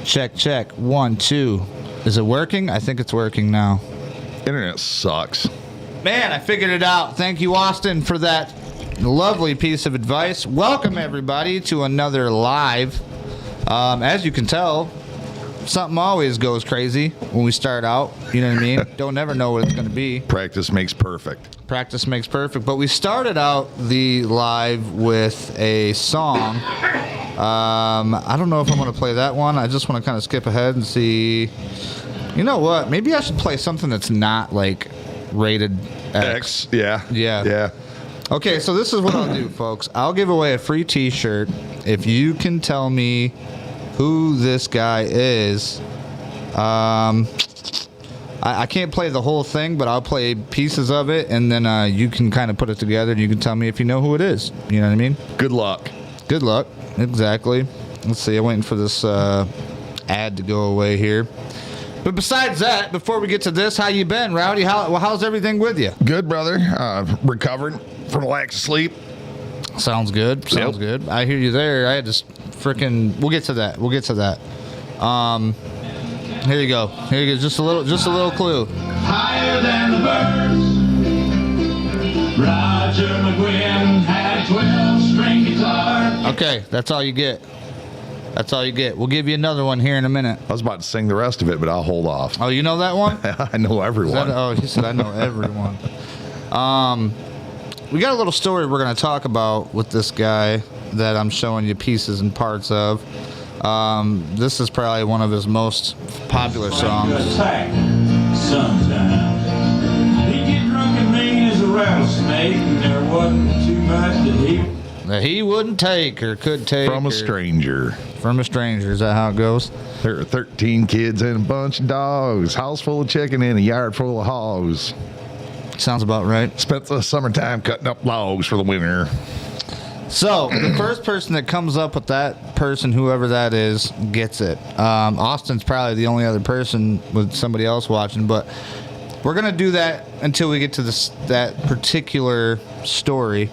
Check, check. 1, 2. Is it working? I think it's working now. Internet sucks. Man, I figured it out. Thank you, Austin, for that lovely piece of advice. Welcome, everybody, to another live. As you can tell, something always goes crazy when we start out. You know what I mean? Don't ever know what it's going to be. Practice makes perfect. Practice makes perfect. But we started out the live with a song. I don't know if I'm going to play that one. I just want to kind of skip ahead and see. You know what? Maybe I should play something that's not like rated X. Yeah. Okay, so this is what I'll do, folks. I'll give away a free T-shirt if you can tell me who this guy is. I can't play the whole thing, but I'll play pieces of it, and then you can kind of put it together, and you can tell me if you know who it is. You know what I mean? Good luck. Good luck. Exactly. Let's see. I'm waiting for this ad to go away here. But besides that, before we get to this, how you been, Rowdy? How's everything with you? Good, brother. Recovering from a lack of sleep. Sounds good. Sounds good. I hear you there. I had to freaking. We'll get to that. Here you go. Just a little clue. Higher than the birds. Roger McGuinn had a 12-string guitar. Okay, that's all you get. We'll give you another one here in a minute. I was about to sing the rest of it, but I'll hold off. Oh, you know that one? I know everyone. He said I know everyone. We got a little story we're going to talk about with this guy that I'm showing you pieces and parts of. This is probably one of his most popular songs. Sometimes he'd get drunk and mean as a rattlesnake, and there wasn't too much that he wouldn't take or could take from a stranger. From a stranger, is that how it goes? There are 13 kids and a bunch of dogs, house full of chicken and a yard full of hogs. Sounds about right. Spent the summertime cutting up logs for the winter. So, the first person that comes up with that person, whoever that is, gets it. Austin's probably the only other person with somebody else watching, but we're going to do that until we get to that particular story.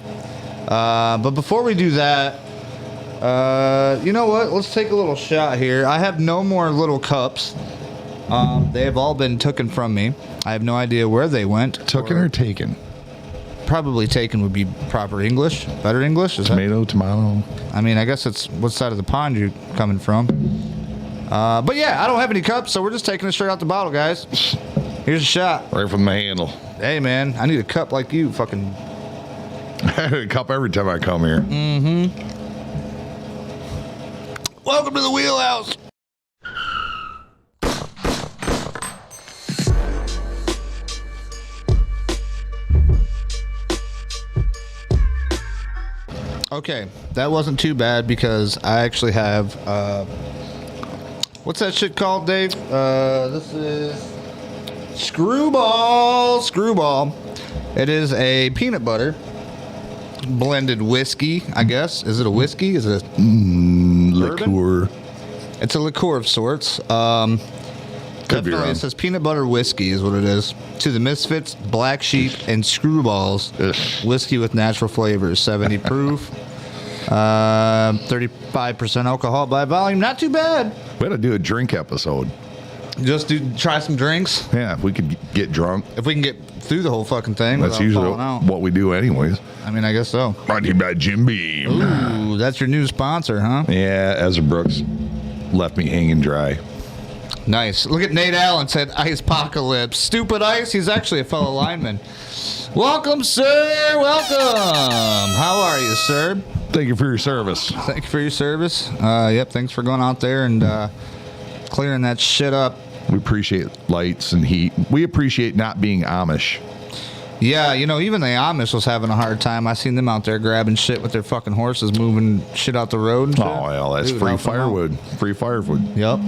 But before we do that, you know what? Let's take a little shot here. I have no more little cups. They have all been taken from me. I have no idea where they went. Taken or taken? Probably taken would be proper English. Better English? Tomato. I mean, I guess it's what side of the pond you're coming from. But yeah, I don't have any cups, so we're just taking it straight out the bottle, guys. Here's a shot. Right from the handle. Hey, man, I need a cup like you, fucking. I had a cup every time I come here. Mm-hmm. Welcome to the Wheelhouse. Okay, that wasn't too bad because I actually have, what's that shit called, Dave? This is Screwball. It is a peanut butter blended whiskey, I guess. Is it a whiskey? Is it a liqueur? It's a liqueur of sorts. Definitely, it says peanut butter whiskey is what it is. To the Misfits, Black Sheep, and Screwballs. Whiskey with natural flavors, 70 proof, 35% alcohol by volume. Not too bad. We had to do a drink episode. Just try some drinks. Yeah, if we could get drunk. If we can get through the whole fucking thing. That's usually what we do anyways. I mean, I guess so. Brought to you by Jim Beam. Ooh, that's your new sponsor, huh? Yeah, Ezra Brooks left me hanging dry. Nice. Look at Nate Allen said Icepocolypse. Stupid Ice. He's actually a fellow lineman. Welcome, sir. Welcome. How are you, sir? Thank you for your service. Thank you for your service. Yep. Thanks for going out there and clearing that shit up. We appreciate lights and heat. We appreciate not being Amish. Yeah, you know, even the Amish was having a hard time. I seen them out there grabbing shit with their fucking horses, moving shit out the road and shit. Oh, well, that's free firewood. Free firewood. Yep.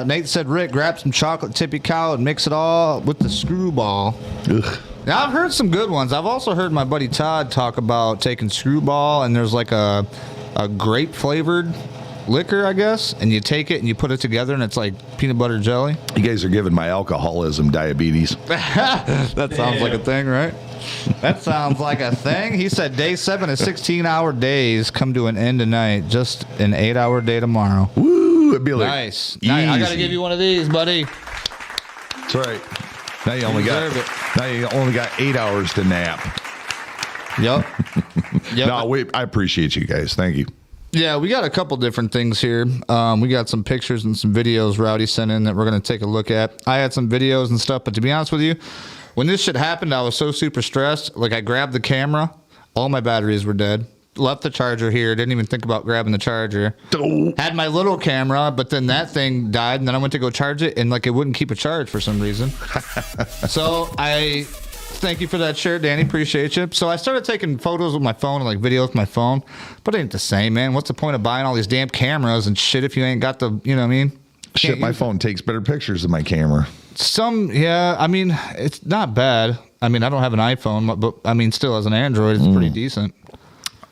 Nate said, Rick, grab some chocolate tippy cow and mix it all with the Screwball. Ugh. Now, I've heard some good ones. I've also heard my buddy Todd talk about taking Screwball, and there's like a grape-flavored liquor, I guess, and you take it and you put it together and it's like peanut butter jelly. You guys are giving my alcoholism diabetes. That sounds like a thing, right? That sounds like a thing. He said day 7 of 16-hour days come to an end tonight. Just an 8-hour day tomorrow. Woo! Woo! It'd be like Nice. I got to give you one of these, buddy. That's right. Now you only got 8 hours to nap. Yep. No, I appreciate you guys. Thank you. Yeah, we got a couple different things here. We got some pictures and some videos Rowdy sent in that we're going to take a look at. I had some videos and stuff, but to be honest with you, when this shit happened, I was so super stressed. Like, I grabbed the camera. All my batteries were dead. Left the charger here. Didn't even think about grabbing the charger. Had my little camera, but then that thing died, and then I went to go charge it, and like it wouldn't keep a charge for some reason. So I thank you for that shirt, Danny. Appreciate you. So I started taking photos with my phone and like videos with my phone, but it ain't the same, man. What's the point of buying all these damn cameras and shit if you ain't got the, you know what I mean? Shit, my phone takes better pictures than my camera. I mean, it's not bad. I mean, I don't have an iPhone, but I mean, still as an Android, it's pretty decent.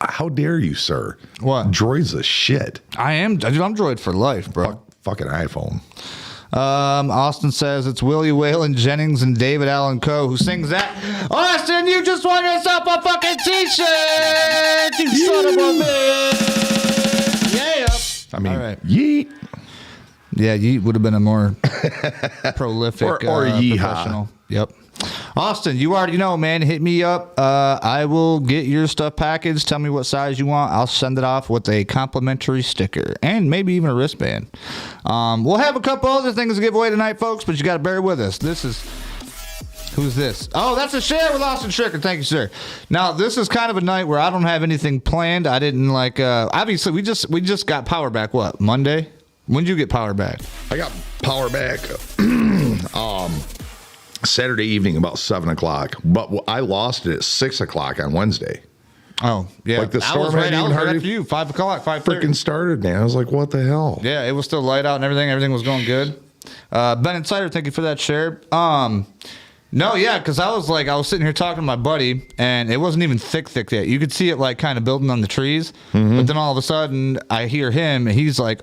How dare you, sir? What? Droid's a shit. I'm Droid for life, bro. Fucking iPhone. Austin says it's Willie Waylon Jennings and David Allan Coe who sings that. Austin, you just won yourself a fucking t-shirt, you son of a bitch. Yeah. I mean, all right. Yeet. Yeah, Yeet would have been a more prolific or yeehaw. professional. Yep. Austin, you already know, man. Hit me up. I will get your stuff packaged. Tell me what size you want. I'll send it off with a complimentary sticker and maybe even a wristband. We'll have a couple other things to give away tonight, folks, but you got to bear with us. Who's this? Oh, that's a share with Austin Stricker. Thank you, sir. Now, this is kind of a night where I don't have anything planned. I didn't obviously, we just got power back, what, Monday? When did you get power back? I got power back Saturday evening about 7 o'clock, but I lost it at 6 o'clock on Wednesday. Oh, yeah. Like the storm hadn't even right after you, 5 o'clock, 5:30. Freaking started, man. I was like, what the hell? Yeah, it was still light out and everything. Everything was going good. Ben Insider, thank you for that share. No, yeah, because I was sitting here talking to my buddy, and it wasn't even thick yet. You could see it like kind of building on the trees, but then all of a sudden I hear him, and he's like,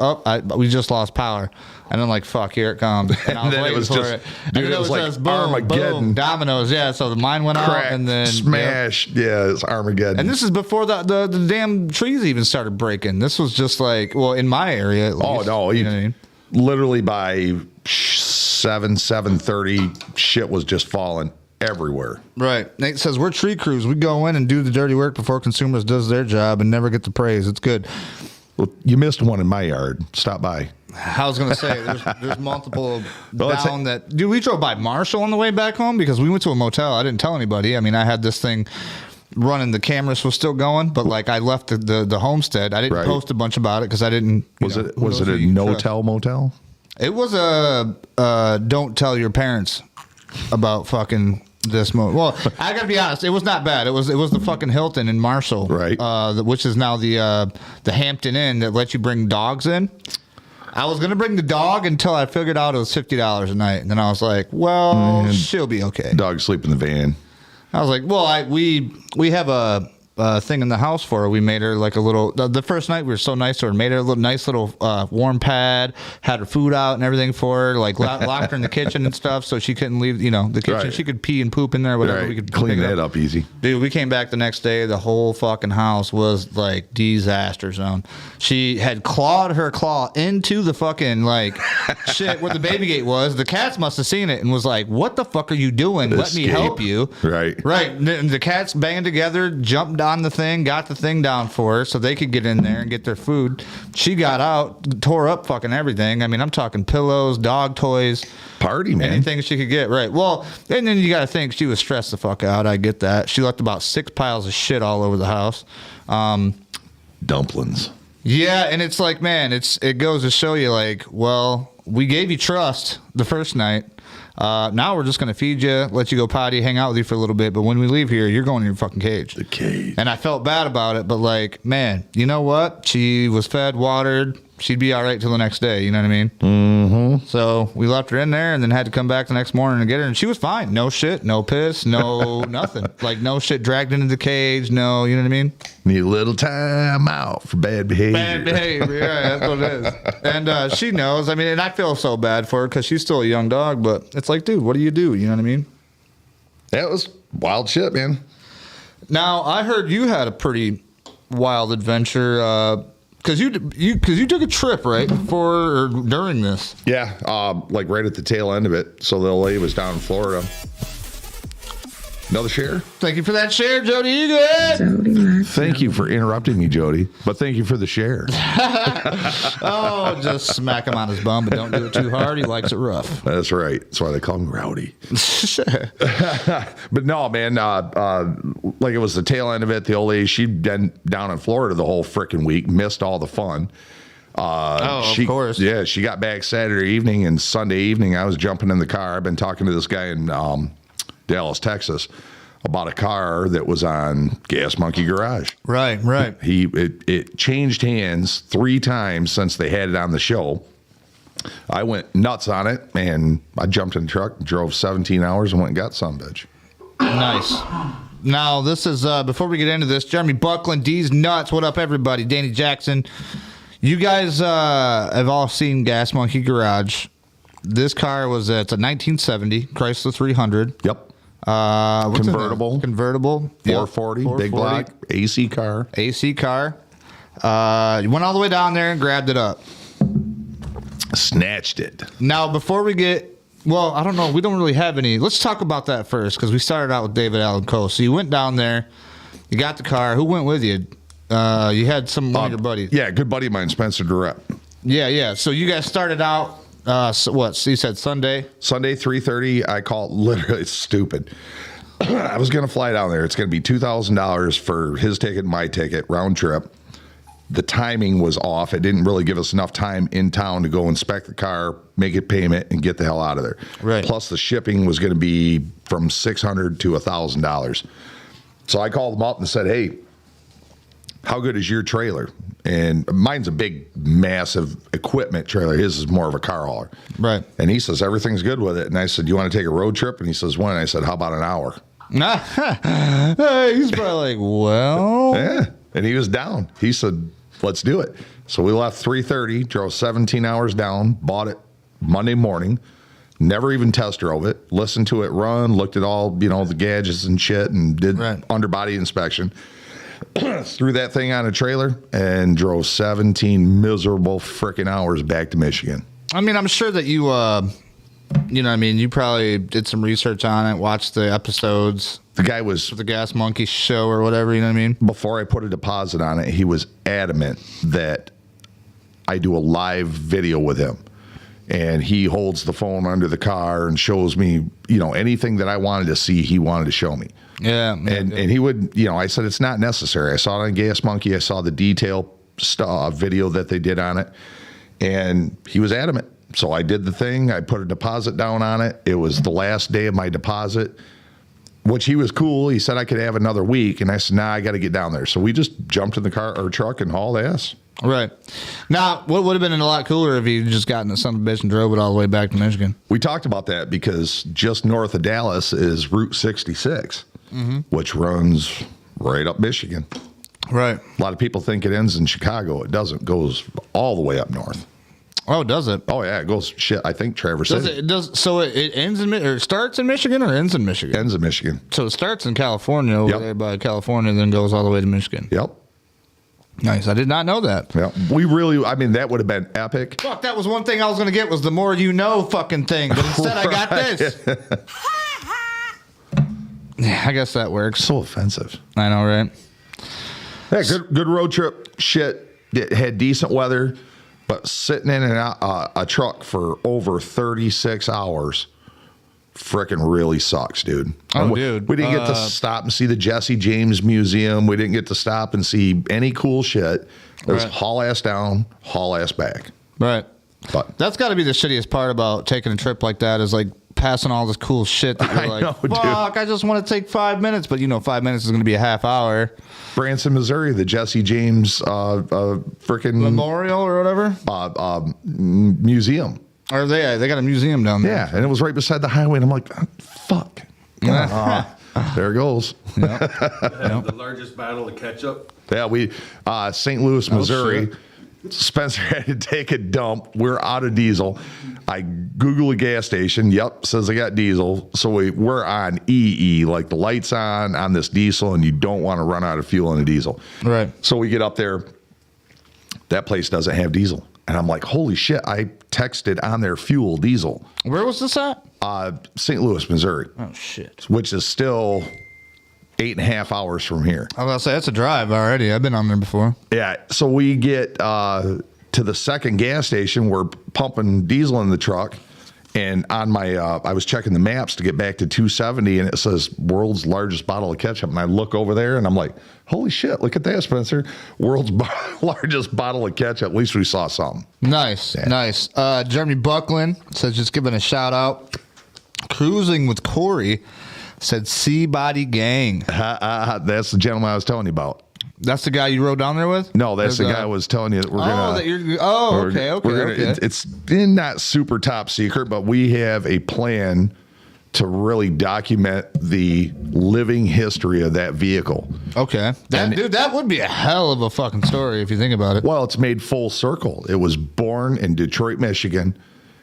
we just lost power. And I'm like, fuck, here it comes. And I was then waiting it was for just, it. dude, And it was like just boom, Armageddon. boom, dominoes, yeah. So the mine went Crack, out, and then smash. Yep. Yeah, it's Armageddon. And this is before the damn trees even started breaking. This was just like, well, in my area at least. Oh, no. You know what I mean? Literally by 7:30, shit was just falling everywhere. Right. Nate says, we're tree crews. We go in and do the dirty work before consumers does their job and never get the praise. It's good. Well, you missed one in my yard. Stop by. I was going to say, there's multiple down that... Dude, we drove by Marshall on the way back home because we went to a motel. I didn't tell anybody. I mean, I had this thing running. The cameras was still going, but like I left the homestead. I didn't post a bunch about it because I didn't... Was it a no-tell motel? It was a don't tell your parents about fucking... this moment. Well, I gotta be honest. It was not bad. It was the fucking Hilton in Marshall, right? Which is now the Hampton Inn that lets you bring dogs in. I was gonna bring the dog until I figured out it was $50 a night, and then I was like, well, she'll be okay. Dog sleep in the van. I was like, well, we have a thing in the house for her. We made her like a little. The first night we were so nice to her. Made her a nice little warm pad. Had her food out and everything for her. Like locked her in the kitchen and stuff, so she couldn't leave. The kitchen. Right. She could pee and poop in there. Whatever. Right. We could clean that up easy. Dude, we came back the next day. The whole fucking house was like disaster zone. She had clawed her claw into the fucking like shit where the baby gate was. The cats must have seen it and was like, "What the fuck are you doing? Let me help you." Right. And the cats banged together, jumped on the thing, got the thing down for her so they could get in there and get their food. She got out, tore up fucking everything. I mean, I'm talking pillows, dog toys. Party, man. Anything she could get, right. Well, and then you got to think she was stressed the fuck out. I get that. She left about 6 piles of shit all over the house. Dumplings. Yeah, and it's like, man, it goes to show you, like, well, we gave you trust the first night. Now we're just going to feed you, let you go potty, hang out with you for a little bit. But when we leave here, you're going in your fucking cage. The cage. And I felt bad about it, but like, man, you know what? She was fed, watered. She'd be all right till the next day. You know what I mean? Mm-hmm. So we left her in there and then had to come back the next morning and get her. And she was fine. No shit, no piss, no nothing. Like no shit dragged into the cage. No, you know what I mean? Need a little time out for bad behavior. Bad behavior, yeah, that's what it is. And she knows. I mean, and I feel so bad for her because she's still a young dog. But it's like, dude, what do? You know what I mean? That was wild shit, man. Now, I heard you had a pretty wild adventure Because you took a trip, right, before or during this. Yeah, like right at the tail end of it. So the LA was down in Florida. Another share? Thank you for that share, Jody. You good? Thank you for interrupting me, Jody. But thank you for the share. Oh, just smack him on his bum, but don't do it too hard. He likes it rough. That's right. That's why they call him Rowdy. But no, man, like it was the tail end of it. The old lady, she'd been down in Florida the whole freaking week, missed all the fun. Of course. Yeah, she got back Saturday evening, and Sunday evening I was jumping in the car. I've been talking to this guy in Dallas, Texas, about a car that was on Gas Monkey Garage. Right. It changed hands 3 times since they had it on the show. I went nuts on it, and I jumped in the truck, drove 17 hours, and went and got some bitch. Nice. Now, this is, before we get into this, Jeremy Buckland, D's Nuts. What up, everybody? Danny Jackson. You guys have all seen Gas Monkey Garage. This car it's a 1970 Chrysler 300. Yep. Convertible. 440, big block, AC car. You went all the way down there and grabbed it up. Snatched it. Now, before we I don't know. We don't really have any. Let's talk about that first, because we started out with David Allen Coe. So you went down there. You got the car. Who went with you? You had one of your buddies. Yeah, good buddy of mine, Spencer Durrett. Yeah. So you guys started out. So you said Sunday? Sunday, 3:30. I called. Literally, it's stupid. I was going to fly down there. It's going to be $2,000 for his ticket, my ticket, round trip. The timing was off. It didn't really give us enough time in town to go inspect the car, make a payment, and get the hell out of there. Right. Plus, the shipping was going to be from $600 to $1,000. So I called him up and said, "Hey, how good is your trailer?" And mine's a big, massive equipment trailer. His is more of a car hauler. Right. And he says, "Everything's good with it." And I said, "You want to take a road trip?" And he says, "When?" And I said, "How about an hour?" He's probably like, well. Yeah. And he was down. He said, "Let's do it." So we left 3:30, drove 17 hours down, bought it Monday morning, never even test drove it, listened to it run, looked at all, the gadgets and shit, and did underbody inspection. Threw that thing on a trailer and drove 17 miserable freaking hours back to Michigan. I mean, I'm sure that you, you probably did some research on it, watched the episodes. The guy was the Gas Monkey show or whatever, you know what I mean? Before I put a deposit on it, he was adamant that I do a live video with him. And he holds the phone under the car and shows me, anything that I wanted to see, he wanted to show me. Yeah. And he would, I said, it's not necessary. I saw it on Gas Monkey. I saw the detail video that they did on it. And he was adamant. So I did the thing. I put a deposit down on it. It was the last day of my deposit, which he was cool. He said I could have another week. And I said, nah, I got to get down there. So we just jumped in the car or truck and hauled ass. Right. Now, what would have been a lot cooler if you just got in the son of a bitch and drove it all the way back to Michigan? We talked about that because just north of Dallas is Route 66, which runs right up Michigan. Right. A lot of people think it ends in Chicago. It doesn't. It goes all the way up north. Oh, does it? Oh, yeah. It goes, I think Traverse City. So it ends or starts in Michigan or ends in Michigan? Ends in Michigan. So it starts in California, over there by California, and then goes all the way to Michigan. Yep. Nice. I did not know that. Yeah. That would have been epic. Fuck, that was one thing I was going to get was the more you know fucking thing. But instead I got this. Yeah, I guess that works. So offensive. I know, right? Yeah, good road trip. Shit. It had decent weather, but sitting in a truck for over 36 hours frickin' really sucks, dude. Oh, dude. We didn't get to stop and see the Jesse James Museum. We didn't get to stop and see any cool shit. It was haul ass down, haul ass back. Right. But that's got to be the shittiest part about taking a trip like that is like passing all this cool shit that you're like, fuck, I just want to take 5 minutes. But 5 minutes is going to be a half hour. Branson, Missouri, the Jesse James frickin' Memorial or whatever? Museum. Or they got a museum down there. Yeah, and it was right beside the highway, and I'm like, fuck. There it goes. Yep. The largest battle of ketchup. Yeah, we St. Louis, Missouri. Spencer had to take a dump. We're out of diesel. I Google a gas station. Yep, says I got diesel. So we're on EE, like the lights on this diesel, and you don't want to run out of fuel in a diesel. Right. So we get up there. that place doesn't have diesel. And I'm like, holy shit, I texted on their fuel diesel. Where was this at? St. Louis, Missouri. Oh, shit. Which is still 8.5 hours from here. I was going to say, that's a drive already. I've been on there before. Yeah. So we get to the second gas station. We're pumping diesel in the truck. And on my, I was checking the maps to get back to 270, and it says world's largest bottle of ketchup. And I look over there, and I'm like, holy shit, look at that, Spencer. World's largest bottle of ketchup. At least we saw something. Nice, nice. Jeremy Buckland says, just giving a shout out. Cruising with Corey said, C-Body Gang. That's the gentleman I was telling you about. That's the guy you rode down there with? No, that's the guy I was telling you that we're okay. It's not super top secret, but we have a plan to really document the living history of that vehicle. Okay. That would be a hell of a fucking story if you think about it. Well, it's made full circle. It was born in Detroit, Michigan.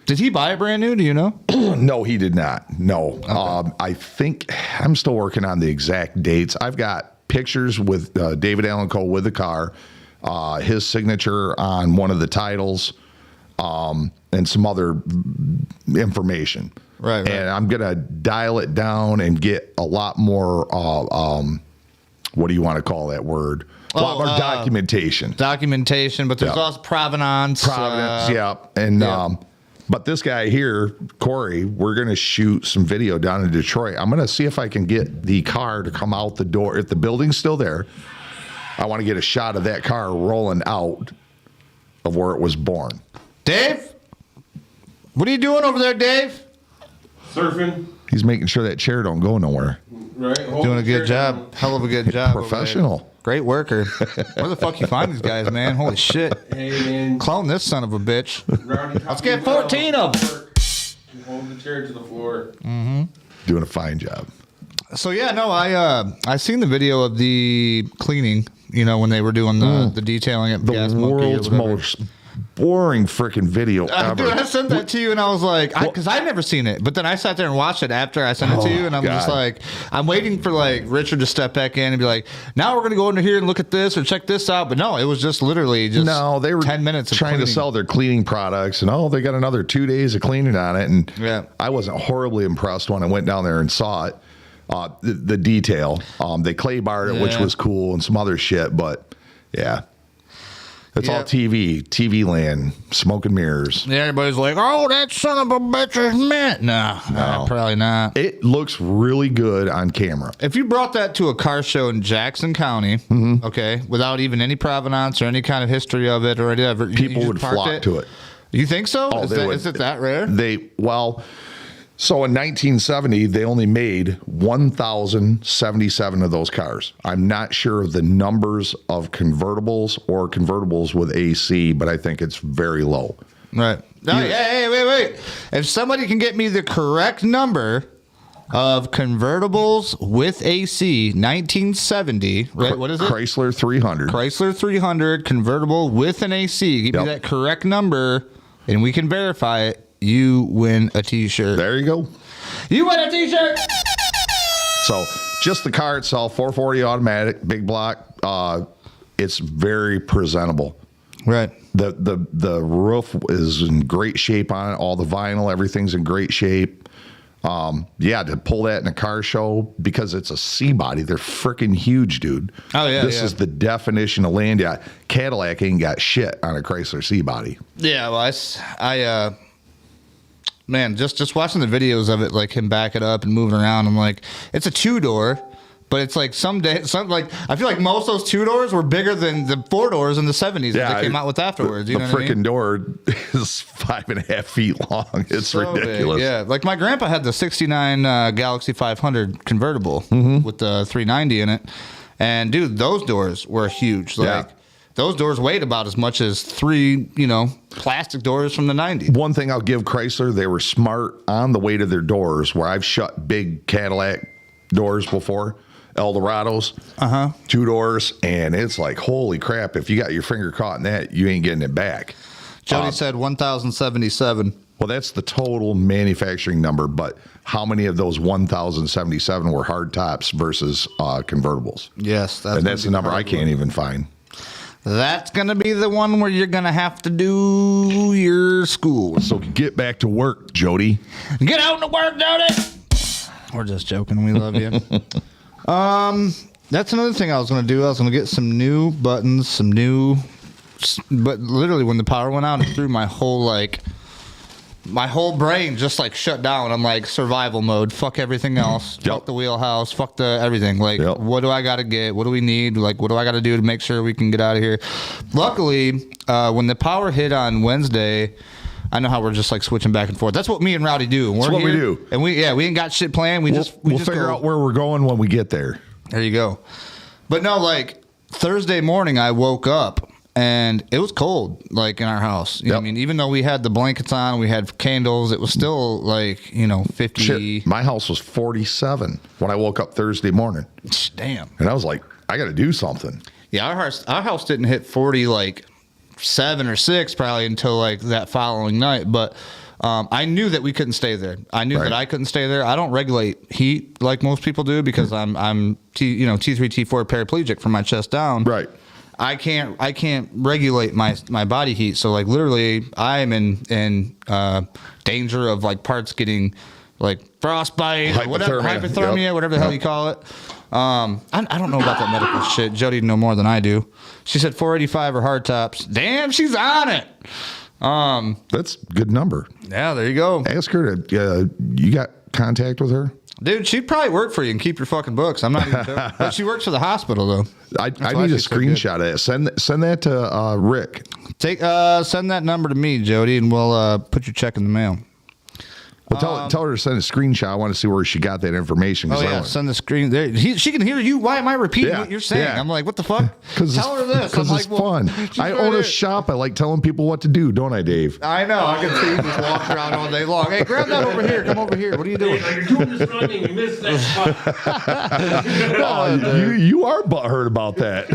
Did he buy it brand new? Do you know? No, he did not. No. Okay. I think I'm still working on the exact dates. I've got pictures with David Allen Cole with the car, his signature on one of the titles, and some other information. Right. And I'm going to dial it down and get a lot more, what do you want to call that word? A lot more documentation. Documentation, but there's also provenance. Yeah. And, but this guy here, Corey, we're going to shoot some video down in Detroit. I'm going to see if I can get the car to come out the door. If the building's still there, I want to get a shot of that car rolling out of where it was born. Dave? What are you doing over there, Dave? Surfing. He's making sure that chair don't go nowhere. Right. Doing a good job. Hell of a good job. Professional. Great worker. Where the fuck you find these guys, man? Holy shit. Hey, man. Clone this son of a bitch. Rowdy, Let's get 14 of them. Hold the chair to the floor. Mm-hmm. Doing a fine job. So yeah, no, I seen the video of the cleaning. You know, when they were doing the detailing at The Gas Monkey or world's whatever. most boring freaking video ever. Dude, I sent that to you, and I was like, because I'd never seen it. But then I sat there and watched it after I sent it to you, and I'm just like, I'm waiting for like Richard to step back in and be like, now we're gonna go into here and look at this or check this out. But no, it was just literally just they were 10 minutes of trying cleaning. to sell their cleaning products, and they got another 2 days of cleaning on it. And I wasn't horribly impressed when I went down there and saw it. The detail, they clay barred it, which was cool, and some other shit, but yeah. It's all TV land, smoke and mirrors. Yeah, everybody's like, oh, that son of a bitch is mint. No, probably not. It looks really good on camera. If you brought that to a car show in Jackson County, okay, without even any provenance or any kind of history of it or whatever, people would flock to it. You think so? Oh, Is it that rare? So in 1970, they only made 1,077 of those cars. I'm not sure of the numbers of convertibles or convertibles with AC, but I think it's very low. Right. Hey, wait. If somebody can get me the correct number of convertibles with AC, 1970, right? What is it? Chrysler 300. Chrysler 300 convertible with an AC. Give me that correct number, and we can verify it. You win a T-shirt. There you go. You win a T-shirt. So just the car itself, 440 automatic, big block. It's very presentable. Right. The roof is in great shape on it. All the vinyl, everything's in great shape. To pull that in a car show, because it's a C-body, they're freaking huge, dude. Oh, yeah. This is the definition of land. Yeah, Cadillac ain't got shit on a Chrysler C-body. Yeah, well, man, just watching the videos of it, like him back it up and moving around, I'm like, it's a 2-door, but it's like I feel like most of those 2-doors were bigger than the 4-doors in the 70s that they came out with afterwards. The freaking door is 5.5 feet long. It's so ridiculous. Big, yeah, like my grandpa had the 69 Galaxy 500 convertible with the 390 in it. And dude, those doors were huge. Those doors weighed about as much as 3, plastic doors from the 90s. One thing I'll give Chrysler, they were smart on the weight of their doors, where I've shut big Cadillac doors before, Eldorados, 2 doors, and it's like, holy crap, if you got your finger caught in that, you ain't getting it back. Jody said 1,077. Well, that's the total manufacturing number, but how many of those 1,077 were hard tops versus convertibles? Yes. That's the number I can't even find. That's going to be the one where you're going to have to do your school. So get back to work, Jody. Get out to work, Jody. We're just joking. We love you. That's another thing I was going to do. I was going to get some new buttons, but literally when the power went out, it threw my whole brain just like shut down. I'm like survival mode. Fuck everything else. Yep. Fuck the wheelhouse. Fuck the everything. Like, Yep. What do I got to get? What do we need? Like, what do I got to do to make sure we can get out of here? Luckily, when the power hit on Wednesday, I know how we're just like switching back and forth. That's what me and Rowdy do. That's what we do. And we ain't got shit planned. We We'll just figure go. out where we're going when we get there. There you go. But no, like Thursday morning, I woke up and it was cold, like in our house. You know what I mean? Even though we had the blankets on, we had candles, it was still like, 50. Shit, my house was 47 when I woke up Thursday morning. Damn. And I was like, I got to do something. Yeah, our house didn't hit 40 like 7 or 6 probably until like that following night. But I knew that we couldn't stay there. I knew that I couldn't stay there. I don't regulate heat like most people do because I'm T3 T4 paraplegic from my chest down. Right. I can't regulate my body heat. So like literally I'm in danger of like parts getting like frostbite or whatever, hypothermia, whatever the hell you call it. I don't know about that medical shit. Jody know more than I do. She said 485 or hard tops. Damn, she's on it. That's a good number. Yeah, there you go. Ask her to, you got contact with her? She'd probably work for you and keep your fucking books. I'm not even joking. But she works for the hospital, though. I need a screenshot of it. Send that to Rick. Send that number to me, Jody, and we'll put your check in the mail. Well, tell her to send a screenshot. I want to see where she got that information. Oh, yeah, send the screen. There. She can hear you. Why am I repeating what you're saying? Yeah. I'm like, what the fuck? Tell her this. Because it's fun. I own a shop. I like telling people what to do, don't I, Dave? I know. I can see you just walking around all day long. Hey, grab that over here. Come over here. What are you doing? You're doing this running. You missed that spot. You are butthurt about that.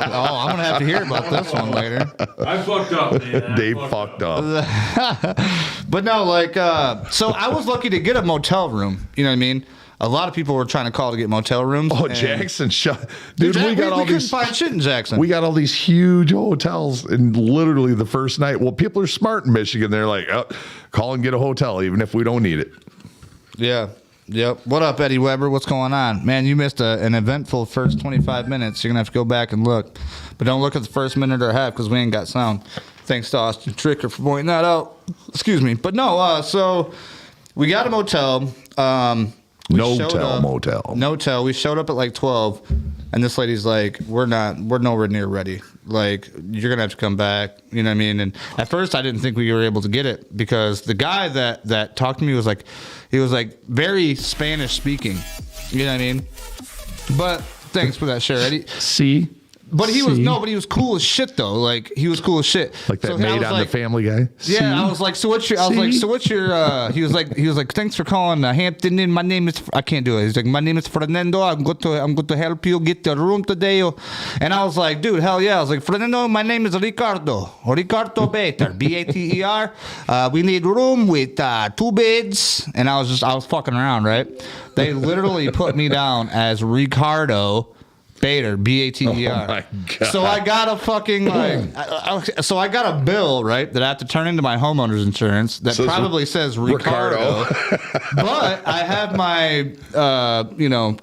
Oh, I'm going to have to hear about this one later. I fucked up, man. Dave fucked up. But no, like, so I was lucky to get a motel room. You know what I mean? A lot of people were trying to call to get motel rooms. Oh, Jackson, dude, we couldn't find shit in Jackson. We got all these huge hotels, and literally the first night. Well, people are smart in Michigan. They're like, oh, call and get a hotel, even if we don't need it. Yeah. Yep. What up, Eddie Weber? What's going on? Man, you missed an eventful first 25 minutes. You're going to have to go back and look. But don't look at the first minute or a half because we ain't got sound. Thanks to Austin Tricker for pointing that out. Excuse me. But no, so we got a motel. No-tell. We showed up at like 12, and this lady's like, we're nowhere near ready. Like, you're going to have to come back. You know what I mean? And at first, I didn't think we were able to get it because the guy that talked to me was like, he was like very Spanish speaking. You know what I mean? But thanks for that share, Eddie. See? But he was cool as shit though. Like he was cool as shit. Like that maid on the Family Guy. Yeah, See? I was like, so what's your? He was like, thanks for calling Hampton Inn. My name is. I can't do it. He's like, my name is Fernando. I'm going to help you get the room today. And I was like, dude, hell yeah. I was like, Fernando, my name is Ricardo Bater, Bater. We need room with 2 beds. And I was fucking around, right? They literally put me down as Ricardo Bater, Bater. Oh my God. So I got a fucking so I got a bill, right, that I have to turn into my homeowner's insurance that probably says Ricardo. But I have my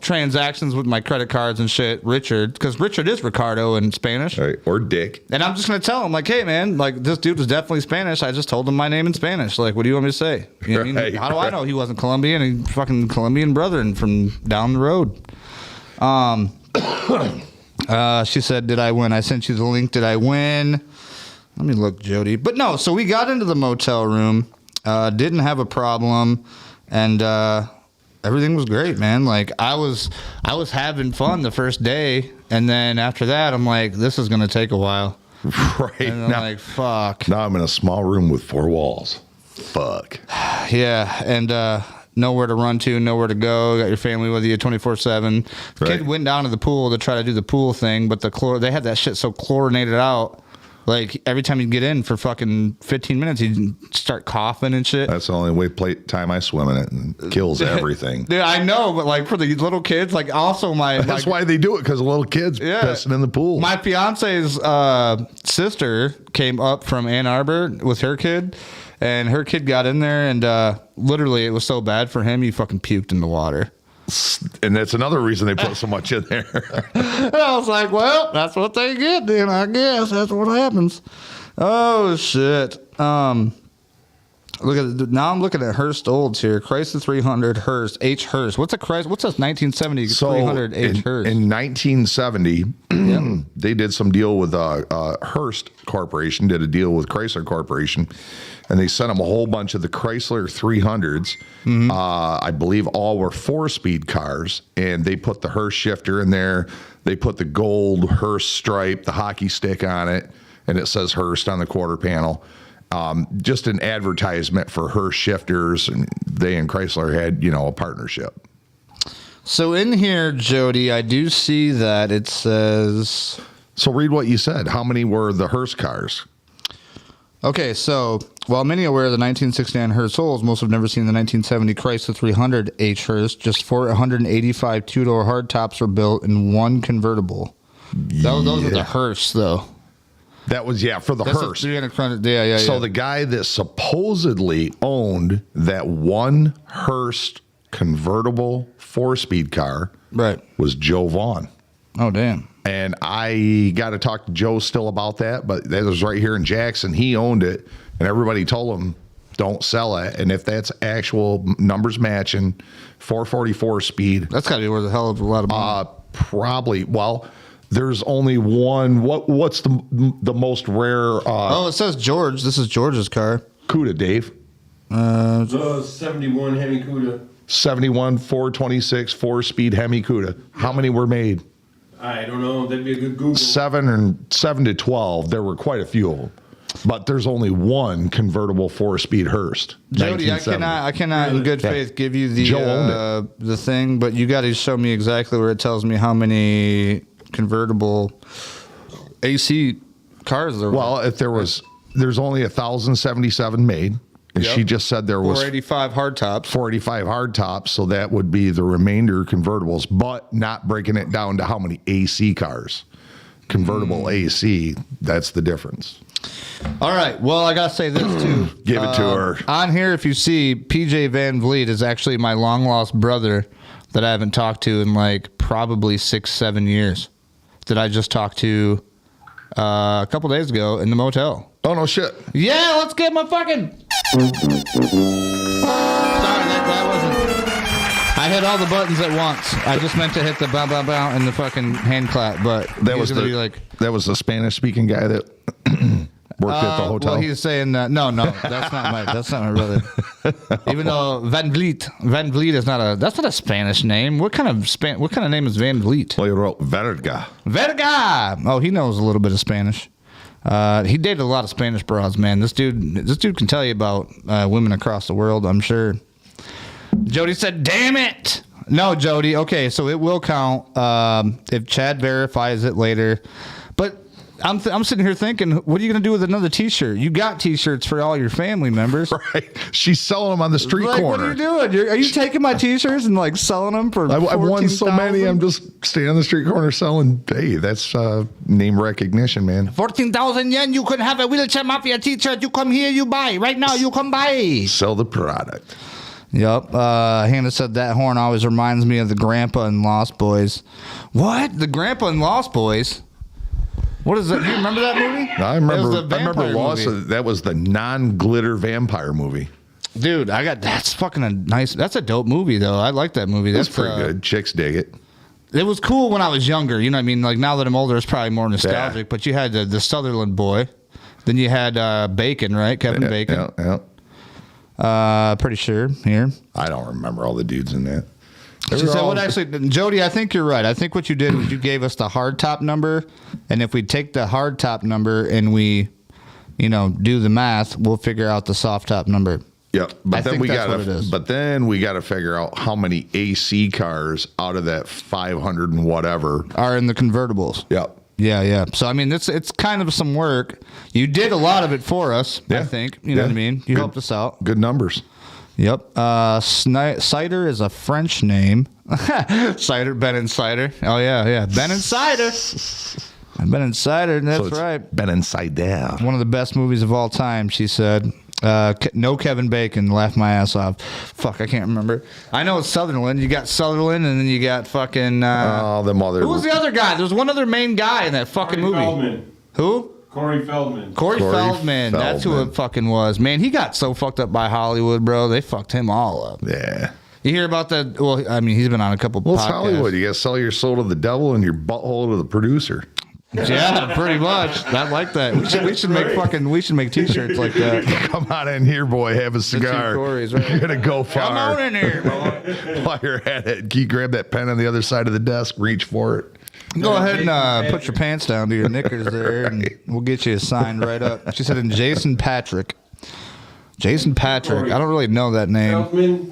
transactions with my credit cards and shit, Richard, because Richard is Ricardo in Spanish. Right. Or Dick. And I'm just gonna tell him, like, hey man, like this dude was definitely Spanish. I just told him my name in Spanish. Like, what do you want me to say? You know what I mean? How do I know he wasn't Colombian? He fucking Colombian brother and from down the road. She said, did I win? I sent you the link. Did I win? Let me look, Jody. But no, so we got into the motel room, didn't have a problem, and everything was great, man. Like I was having fun the first day, and then after that, I'm like, this is gonna take a while. Right. And I'm like, fuck. Now I'm in a small room with 4 walls. Fuck. Yeah, and nowhere to run to, nowhere to go. Got your family with you 24/7. The kid went down to the pool to try to do the pool thing, but they had that shit so chlorinated out Like every time you get in for fucking 15 minutes, you start coughing and shit. That's the only time I swim in it, and kills everything. Dude, I know, but like for the little kids, like also That's why they do it, because the little kids pissing in the pool. My fiance's sister came up from Ann Arbor with her kid, and her kid got in there, and literally it was so bad for him, he fucking puked in the water. And that's another reason they put so much in there. And I was like, well, that's what they get then, I guess. That's what happens. Oh, shit. Now I'm looking at Hearst Olds here. Chrysler 300 Hearst, H. Hearst. What's a Chrysler? What's this 1970 300 H. Hearst? In 1970, they did some deal with Hearst Corporation, did a deal with Chrysler Corporation, and they sent them a whole bunch of the Chrysler 300s. I believe all were 4-speed cars, and they put the Hearst shifter in there. They put the gold Hearst stripe, the hockey stick on it, and it says Hearst on the quarter panel. Just an advertisement for Hearst shifters, and they and Chrysler had, a partnership. So in here, Jody, I do see that it says... So read what you said. How many were the Hearst cars? Okay, so while many are aware of the 1969 Hearst Olds, most have never seen the 1970 Chrysler 300 H Hearst. Just 485 two-door hardtops were built in one convertible. Those are the Hearsts, though. That was, for the Hearst. So the guy that supposedly owned that one Hearst convertible 4-speed car was Joe Vaughn. Oh, damn. And I got to talk to Joe still about that, but that was right here in Jackson. He owned it, and everybody told him, don't sell it. And if that's actual numbers matching, 444 speed. That's got to be worth a hell of a lot of money. Probably. Well, there's only one. What's the most rare? It says George. This is George's car. CUDA, Dave. The 71 Hemi CUDA. 71 426 4-speed Hemi CUDA. How many were made? I don't know. That'd be a good Google. 7 to 12. There were quite a few of them, but there's only one convertible 4-speed Hearst. Jody, I cannot in good faith give you the thing, but you got to show me exactly where it tells me how many convertible AC cars there were. Well, if there's only 1,077 made. And she just said there was 485 hardtops. 485 hardtops, so that would be the remainder convertibles, but not breaking it down to how many AC cars. Convertible AC, that's the difference. All right. Well, I got to say this, too. Give it to her. On here, if you see, PJ Van Vliet is actually my long-lost brother that I haven't talked to in probably 6-7 years, that I just talked to a couple days ago in the motel. Oh, no shit. Yeah, let's get my fucking... Sorry, that wasn't... I hit all the buttons at once. I just meant to hit the bow, bow, bow and the fucking hand clap, but that was the Spanish-speaking guy that worked at the hotel. Well, he's saying that. No, that's not my brother. Even though Van Vliet is that's not a Spanish name. What kind of name is Van Vliet? Well, he wrote Verga. Oh, he knows a little bit of Spanish. He dated a lot of Spanish broads, man. This dude can tell you about women across the world, I'm sure. Jody said, damn it. No, Jody. Okay, so it will count if Chad verifies it later. But I'm sitting here thinking, what are you going to do with another T-shirt? You got T-shirts for all your family members. Right. She's selling them on the street corner. What are you doing? Are you taking my T-shirts and selling them for I've won so many, I'm just standing on the street corner selling. Hey, that's name recognition, man. 14,000 yen, you could have a Wheelchair Mafia T-shirt. You come here, you buy. Right now, you come buy. Sell the product. Yep. Hannah said that horn always reminds me of the Grandpa and Lost Boys. What? The Grandpa and Lost Boys? What is that? Do you remember that movie? I remember Lost. That was the non-glitter vampire movie. Dude, that's a dope movie though. I like that movie. That's pretty good. Chicks dig it. It was cool when I was younger. You know what I mean? Now that I'm older, it's probably more nostalgic. Yeah. But you had the Sutherland boy. Then you had Bacon, right? Kevin Bacon. Yeah. Pretty sure here. I don't remember all the dudes in that. Jody, I think you're right. I think what you did was you gave us the hard top number, and if we take the hard top number and we, do the math, we'll figure out the soft top number. Yep. But then we got to figure out how many AC cars out of that 500 and whatever are in the convertibles. Yep. Yeah. So I mean, it's kind of some work. You did a lot of it for us. I think you know what I mean. You helped us out. Good numbers. Yep. Cider is a French name. Cider, Ben and Cider. Oh yeah. Ben and Cider. Ben and Cider. That's So right. Ben inside there. One of the best movies of all time, she said. No Kevin Bacon. Laughed my ass off. Fuck, I can't remember. I know it's Sutherland. You got Sutherland, and then you got fucking. Oh, the mother. Who was the other guy? There was one other main guy in that fucking Corey movie. Feldman. Who? Corey Feldman. Corey Feldman. That's who it fucking was. Man, he got so fucked up by Hollywood, bro. They fucked him all up. Yeah. You hear about that? Well, I mean, he's been on a couple Well, it's podcasts. Hollywood. You got to sell your soul to the devil and your butthole to the producer. Yeah, pretty much. I like that. We should make T-shirts like that. Come on in here, boy. Have a cigar. Corys, right? You're gonna go far. Come on in here, boy. While you're at it, can you grab that pen on the other side of the desk? Reach for it. Go ahead and put your pants down to your knickers there, and we'll get you signed right up. She said, "And Jason Patrick." Jason Patrick. I don't really know that name.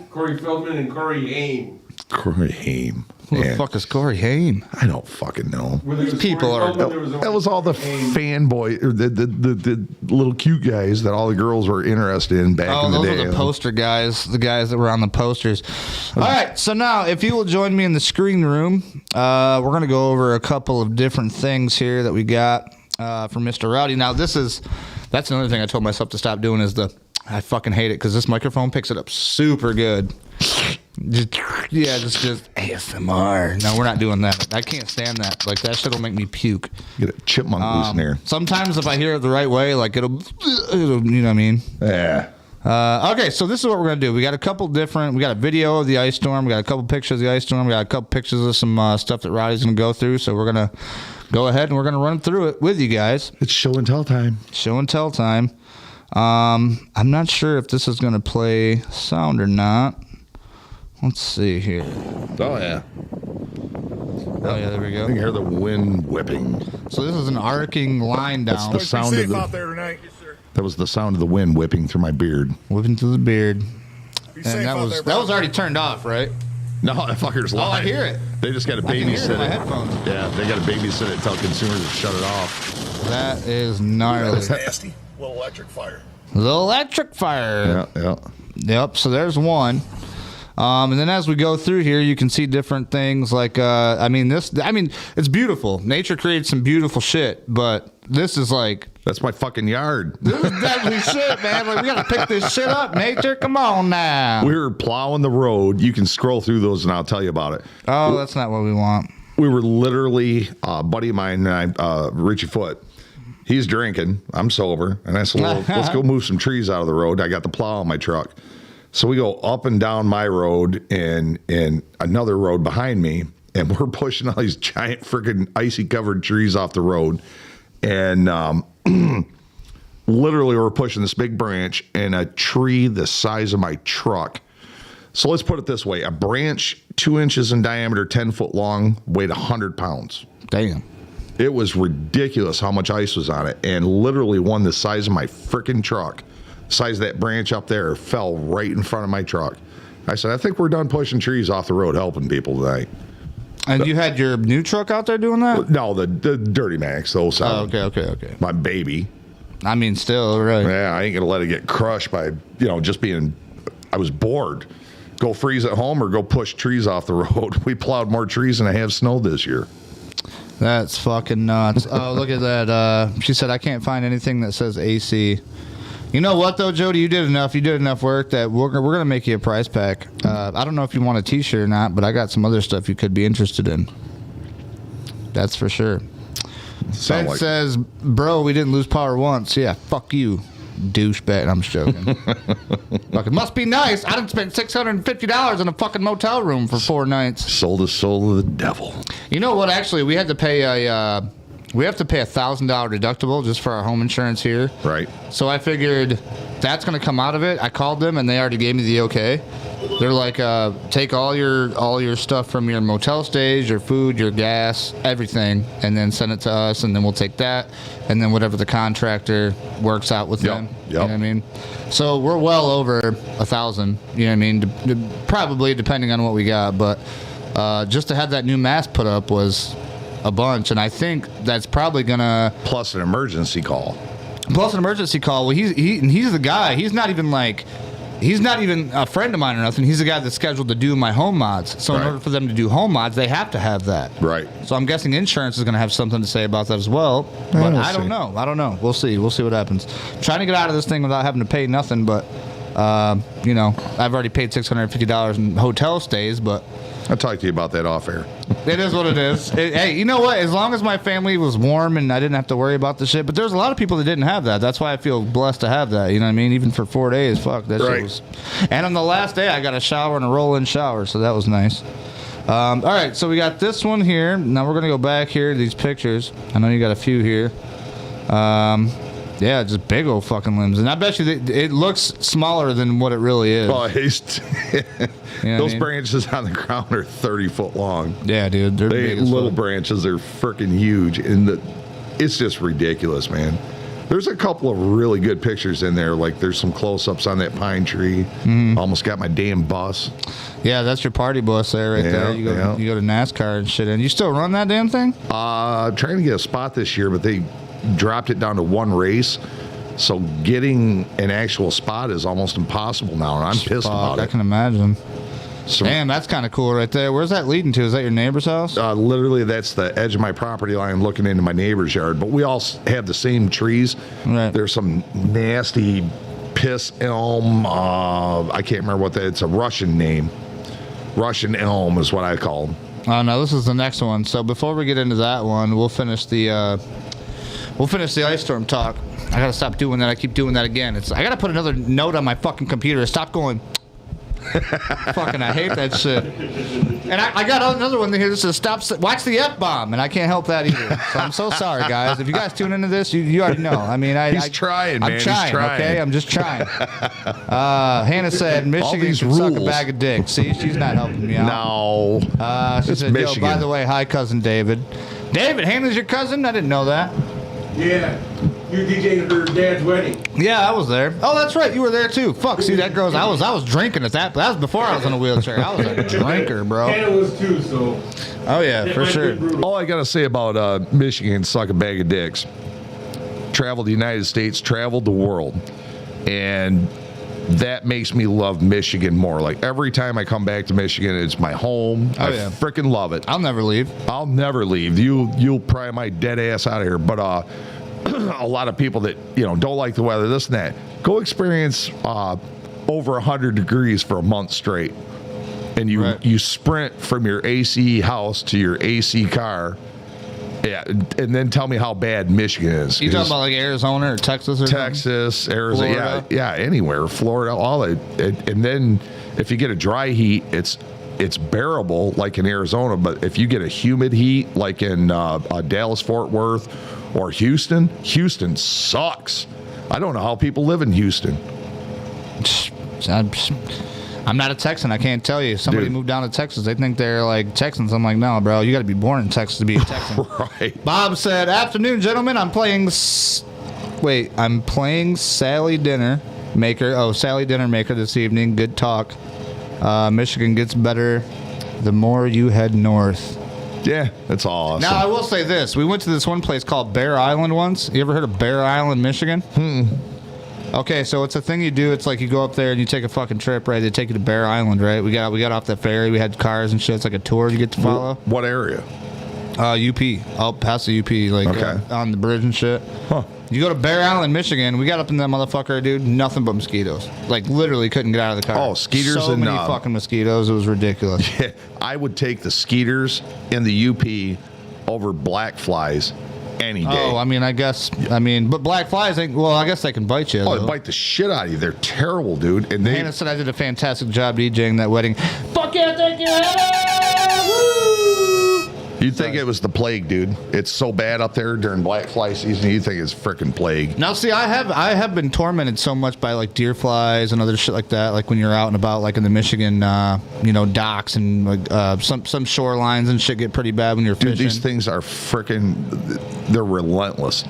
Corey Feldman, and Corey Haim. Corey Haim. Who the fuck is Corey Haim? I don't fucking know. These people are- That was all the fanboy, or the little cute guys that all the girls were interested in back in the Those day. are the poster guys, the guys that were on the posters. All right, so now if you will join me in the screen room, we're going to go over a couple of different things here that we got from Mr. Rowdy. Now, that's another thing I told myself to stop doing is I fucking hate it because this microphone picks it up super good. Just ASMR. No, we're not doing that. I can't stand that. Like, that shit will make me puke. Get a chipmunk loose in there. Sometimes if I hear it the right way, like it'll you know what I mean? Yeah. Okay, so this is what we're going to do. We got a video of the ice storm. We got a couple pictures of the ice storm. We got a couple pictures of some stuff that Roddy's going to go through. So we're going to go ahead and we're going to run through it with you guys. It's show and tell time. Show and tell time. I'm not sure if this is going to play sound or not. Let's see here. Oh, yeah. Oh, yeah, there we I go. can hear the wind whipping. So this is an arcing line That's down. the sound of out the, there tonight. Yes, sir. that was the sound of the wind whipping through my beard. Whipping through the beard. Be And safe that out was there, that was bro. already turned off, right? No, that fucker's live. Oh, I hear it. They just got to I can hear it babysit in my it. headphones. Yeah, they got to babysit it, tell consumers to shut it off. That is gnarly. That's nasty. Little electric fire. The electric fire. Yeah. Yep. So there's one. And then as we go through here, you can see different things like, it's beautiful. Nature creates some beautiful shit, but this is like, That's my fucking yard. this is deadly shit, man. Like, we got to pick this shit up, nature. Come on now. We were plowing the road. You can scroll through those and I'll tell you about it. Oh, that's not what we want. We were literally, a buddy of mine and I, Richie Foot, he's drinking. I'm sober. And I said, well, let's go move some trees out of the road. I got the plow on my truck. So we go up and down my road and another road behind me, and we're pushing all these giant freaking icy covered trees off the road. And literally we're pushing this big branch and a tree the size of my truck. So let's put it this way. A branch 2 inches in diameter, 10 foot long, weighed 100 pounds. Damn. It was ridiculous how much ice was on it, and literally one the size of my freaking truck. Size of that branch up there fell right in front of my truck. I said, I think we're done pushing trees off the road, helping people tonight. And you had your new truck out there doing that? No, the Dirty Max, the 07. Oh, okay. My baby. I mean, still, right. Yeah, I ain't going to let it get crushed by, just being, I was bored. Go freeze at home or go push trees off the road. We plowed more trees than I have snow this year. That's fucking nuts. Oh, look at that. She said, I can't find anything that says AC. You know what, though, Jody? You did enough work that we're going to make you a prize pack. I don't know if you want a T-shirt or not, but I got some other stuff you could be interested in. That's for sure. Ben says, bro, we didn't lose power once. Yeah, fuck you, douchebag. I'm just joking. Fucking must be nice. I done spent $650 in a fucking motel room for 4 nights. Sold the soul of the devil. You know what? Actually, we have to pay $1,000 deductible just for our home insurance here. Right. So I figured that's going to come out of it. I called them and they already gave me the okay. They're like, take all your stuff from your motel stays, your food, your gas, everything, and then send it to us, and then we'll take that, and then whatever the contractor works out with them. You know what I mean? So we're well over 1,000. You know what I mean? Probably depending on what we got, but just to have that new mast put up was a bunch, and I think that's probably gonna Plus an emergency call. Plus an emergency call. Well, he's the guy. He's not even a friend of mine or nothing. He's the guy that's scheduled to do my home mods. So in order for them to do home mods, they have to have that. Right. So I'm guessing insurance is going to have something to say about that as well. But we'll I don't see. know. I don't know. We'll see. We'll see what happens. I'm trying to get out of this thing without having to pay nothing. But I've already paid $650 in hotel stays. But I'll talk to you about that off air. it is what it is. Hey, you know what? As long as my family was warm and I didn't have to worry about the shit. But there's a lot of people that didn't have that. That's why I feel blessed to have that. You know what I mean? Even for 4 days. Fuck, that shit was... And on the last day, I got a shower and a roll-in shower. So that was nice. All right, so we got this one here. Now we're going to go back here to these pictures. I know you got a few here. Yeah, just big old fucking limbs. And I bet you it looks smaller than what it really is. Oh, those mean? branches on the ground are 30 foot long. Yeah, dude. They're They big as little fuck. branches are freaking huge, and it's just ridiculous, man. There's a couple of really good pictures in there. Like there's some close-ups on that pine tree. Almost got my damn bus. Yeah, that's your party bus there right there. You go to NASCAR and shit. And you still run that damn thing? Trying to get a spot this year, but they dropped it down to one race. So getting an actual spot is almost impossible now, and I'm pissed about I it. can imagine. So, Damn, that's kind of cool right there. Where's that leading to? Is that your neighbor's house? literally, that's the edge of my property line looking into my neighbor's yard. But we all have the same trees. Right. There's some nasty piss elm. I can't remember what that. It's a Russian name. Russian elm is what I call them. Oh no, this is the next one. So before we get into that one, we'll finish the ice storm talk. I gotta stop doing that. I keep doing that again. I gotta put another note on my fucking computer. Stop going. Fucking, I hate that shit. And I got another one here that says watch the F-bomb, and I can't help that either. So I'm so sorry, guys. If you guys tune into this, you already know. I mean, He's trying, man. I'm trying, He's trying. okay? I'm just trying. Hannah said Michigan these can suck a rules. bag of dick. See, she's not helping me out. No. She It's said, yo, Michigan. by the way, hi, cousin David. David, Hannah's your cousin? I didn't know that. Yeah, you DJ'd her dad's wedding. Yeah, I was there. Oh, that's right. You were there, too. Fuck, see, that girl's... I was drinking at that... That was before I was in a wheelchair. I was a drinker, bro. Hannah was too, so. Oh, yeah, for sure. All I got to say about Michigan, suck a bag of dicks. Traveled the United States, traveled the world. And that makes me love Michigan more. Like, every time I come back to Michigan, it's my home. Oh, I yeah. freaking love it. I'll never leave. I'll never leave. You'll pry my dead ass out of here. But a lot of people that don't like the weather, this and that, go experience over 100 degrees for a month straight, and you sprint from your AC house to your AC car. Yeah, and then tell me how bad Michigan is. You talking about like Arizona or Texas or Texas, Arizona, Florida? yeah, anywhere, Florida, all that. And then if you get a dry heat, it's bearable like in Arizona. But if you get a humid heat like in Dallas, Fort Worth, or Houston sucks. I don't know how people live in Houston. I'm not a Texan. I can't tell you. Somebody Dude. moved down to Texas. They think they're like Texans. I'm like, no, bro. You got to be born in Texas to be a Texan. Right. Bob said, "Afternoon, gentlemen. I'm playing Sally Dinner Maker. Oh, Sally Dinner Maker this evening. Good talk. Michigan gets better the more you head north." Yeah, that's awesome. Now, I will say this. We went to this one place called Bear Island once. You ever heard of Bear Island, Michigan? Okay, so it's a thing you do. It's like you go up there and you take a fucking trip, right? They take you to Bear Island, right? We got off that ferry. We had cars and shit. It's like a tour you get to follow. What area? UP. Out past the UP, like Okay. on the bridge and shit. Huh. You go to Bear Island, Michigan. We got up in that motherfucker, dude. Nothing but mosquitoes. Like, literally couldn't get out of the car. Oh, skeeters so and, many fucking mosquitoes. It was ridiculous. Yeah, I would take the skeeters in the UP over black flies any day. Oh, I mean, but black flies, I guess they can bite you. Oh, though. they bite the shit out of you. They're terrible, dude. And Hannah said I did a fantastic job DJing that wedding. Fuck yeah, thank you, Hannah! Woo! you'd think it was the plague, dude. It's so bad up there during black fly season. You think it's freaking plague. Now, see, I have been tormented so much by like deer flies and other shit like that. Like when you're out and about, like in the Michigan, docks and some shorelines and shit get pretty bad when you're Dude, fishing. these things are freaking, they're relentless.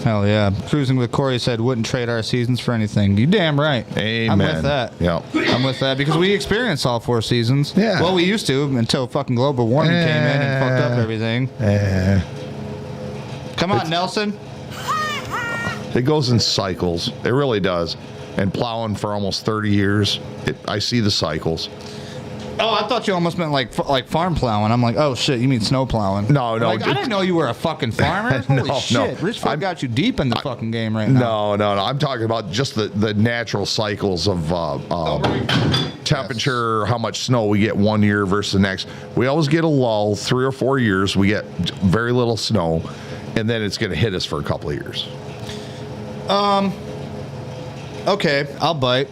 Hell yeah. Cruising with Corey said, wouldn't trade our seasons for anything. You damn right. Amen. I'm with that. Yeah. I'm with that because we experienced all 4 seasons. Yeah. Well, we used to until fucking global warming came in and fucked up everything. Come on, Nelson. It goes in cycles. It really does. And plowing for almost 30 years, I see the cycles. Oh, I thought you almost meant like farm plowing. I'm like, oh shit, you mean snow plowing? No. Like, I didn't know you were a fucking farmer. Holy shit, Richfield got you deep in the fucking game right now. No. I'm talking about just the natural cycles of temperature, how much snow we get one year versus the next. We always get a lull, 3 or 4 years. We get very little snow, and then it's going to hit us for a couple of years. Okay, I'll bite.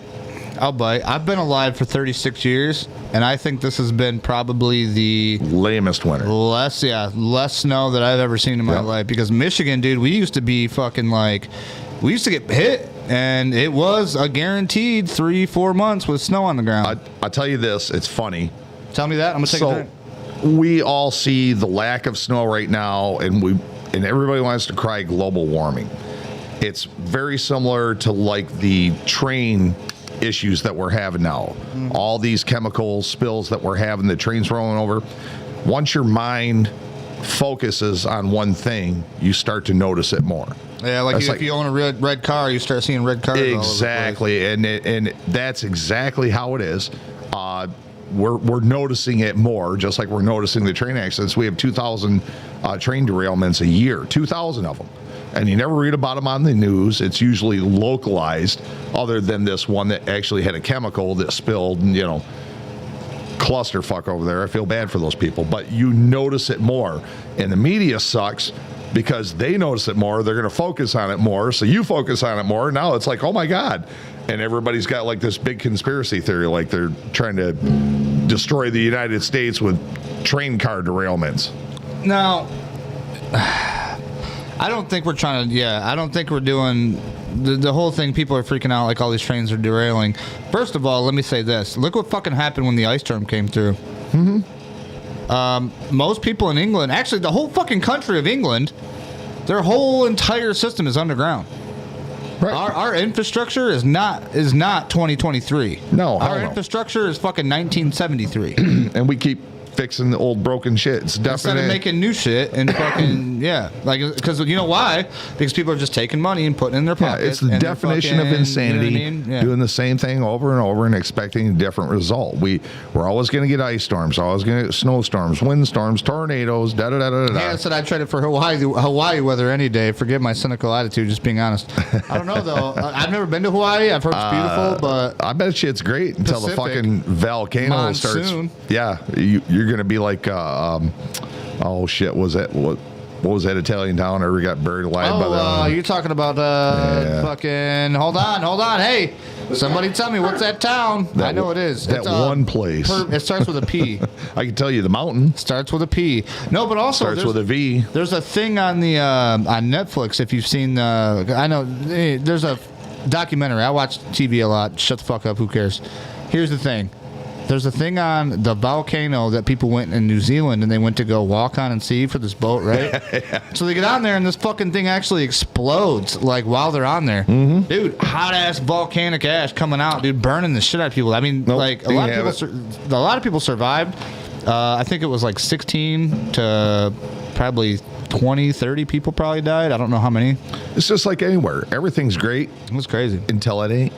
I've been alive for 36 years, and I think this has been probably the lamest winter. less snow that I've ever seen in my life. Because Michigan, dude, we used to be fucking like, we used to get hit, and it was a guaranteed 3-4 months with snow on the ground. I'll tell you this, it's funny. Tell me that. I'm gonna take a drink. We all see the lack of snow right now, and everybody wants to cry global warming. It's very similar to like the train issues that we're having now. All these chemical spills that we're having, the trains rolling over. Once your mind focuses on one thing, you start to notice it more. Yeah, if you own a red car, you start seeing red cars. Exactly, and that's exactly how it is. We're noticing it more, just like we're noticing the train accidents. We have 2,000 train derailments a year, 2,000 of them. And you never read about them on the news. It's usually localized, other than this one that actually had a chemical that spilled, and, clusterfuck over there. I feel bad for those people, but you notice it more. And the media sucks because they notice it more. They're going to focus on it more. So you focus on it more. Now it's like, oh my God. And everybody's got like this big conspiracy theory, like they're trying to destroy the United States with train car derailments. Now, I don't think we're trying to, I don't think we're doing the whole thing. People are freaking out like all these trains are derailing. First of all, let me say this. Look what fucking happened when the ice storm came through. Most people in England, actually the whole fucking country of England, their whole entire system is underground. Right. Our infrastructure is not 2023. No, our infrastructure is fucking 1973. And we keep fixing the old broken shit. It's definitely instead of making new shit and fucking because you know why? Because people are just taking money and putting it in their pocket. It's the definition of insanity. You know what I mean? Doing the same thing over and over and expecting a different result. We're always going to get ice storms, always going to get snowstorms, windstorms, tornadoes. I said I'd trade it for Hawaii weather any day. Forgive my cynical attitude, just being honest. I don't know though. I've never been to Hawaii. I've heard it's beautiful, but I bet you it's great until the fucking volcano starts. Yeah, you're going to be like, oh shit, was that what was that Italian town ever got buried alive by the? You're talking about fucking. Hold on, hey, somebody tell me what's that town? I know it is. That one place. It starts with a P. I can tell you the mountain starts with a P. No, but also starts with a V. There's a thing on the on Netflix. If you've seen, I know there's a documentary. I watch TV a lot. Shut the fuck up. Who cares? Here's the thing. There's a thing on the volcano that people went in New Zealand and they went to go walk on and see for this boat, right? So they get on there and this fucking thing actually explodes like while they're on there. Dude, hot ass volcanic ash coming out, dude, burning the shit out of people. I mean, like a lot of people survived. I think it was like 16 to probably 20, 30 people probably died. I don't know how many. It's just like anywhere. Everything's great. It was crazy. Until it ain't.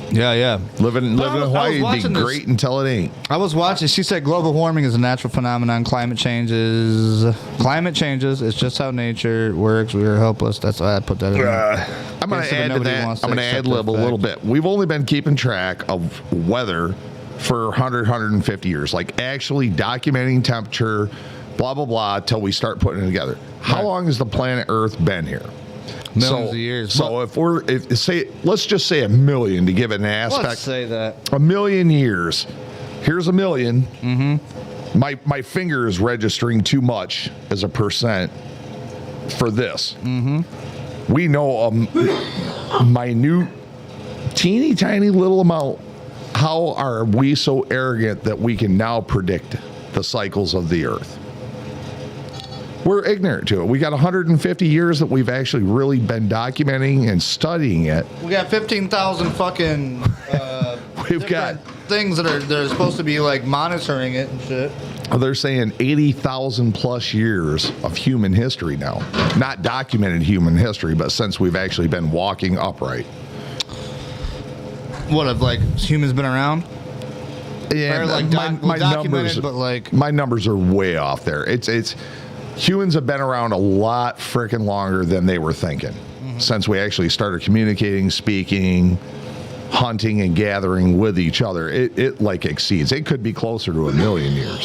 Yeah. Living in Hawaii would be great until it ain't. I was watching. She said global warming is a natural phenomenon. Climate changes. It's just how nature works. We are helpless. That's why I put that in there. I'm going to add to that. I'm going to ad-lib a little bit. We've only been keeping track of weather for 100, 150 years. Like actually documenting temperature, blah, blah, blah, till we start putting it together. How long has the planet Earth been here? Millions of years. So let's just say 1 million to give it an aspect. Let's say that 1 million years. Here's 1 million. My finger is registering too much as a percent for this. We know a minute, teeny tiny little amount. How are we so arrogant that we can now predict the cycles of the Earth? We're ignorant to it. We got 150 years that we've actually really been documenting and studying it. We got 15,000 fucking We've got things that are supposed to be like monitoring it and shit. They're saying 80,000 plus years of human history now. Not documented human history, but since we've actually been walking upright. What have like humans been around? Yeah, Or, like, my documented, numbers, but, like- my numbers are way off there. It's humans have been around a lot freaking longer than they were thinking. Since we actually started communicating, speaking, hunting, and gathering with each other, it like exceeds. It could be closer to 1 million years.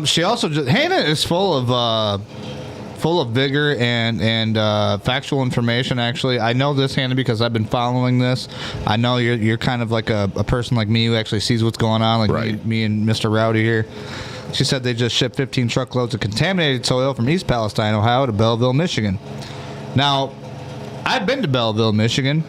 She also just Hannah is full of vigor and factual information. Actually, I know this, Hannah, because I've been following this. I know you're kind of like a person like me who actually sees what's going on, like Right. me and Mr. Rowdy here. She said they just shipped 15 truckloads of contaminated soil from East Palestine, Ohio to Belleville, Michigan. Now, I've been to Belleville, Michigan,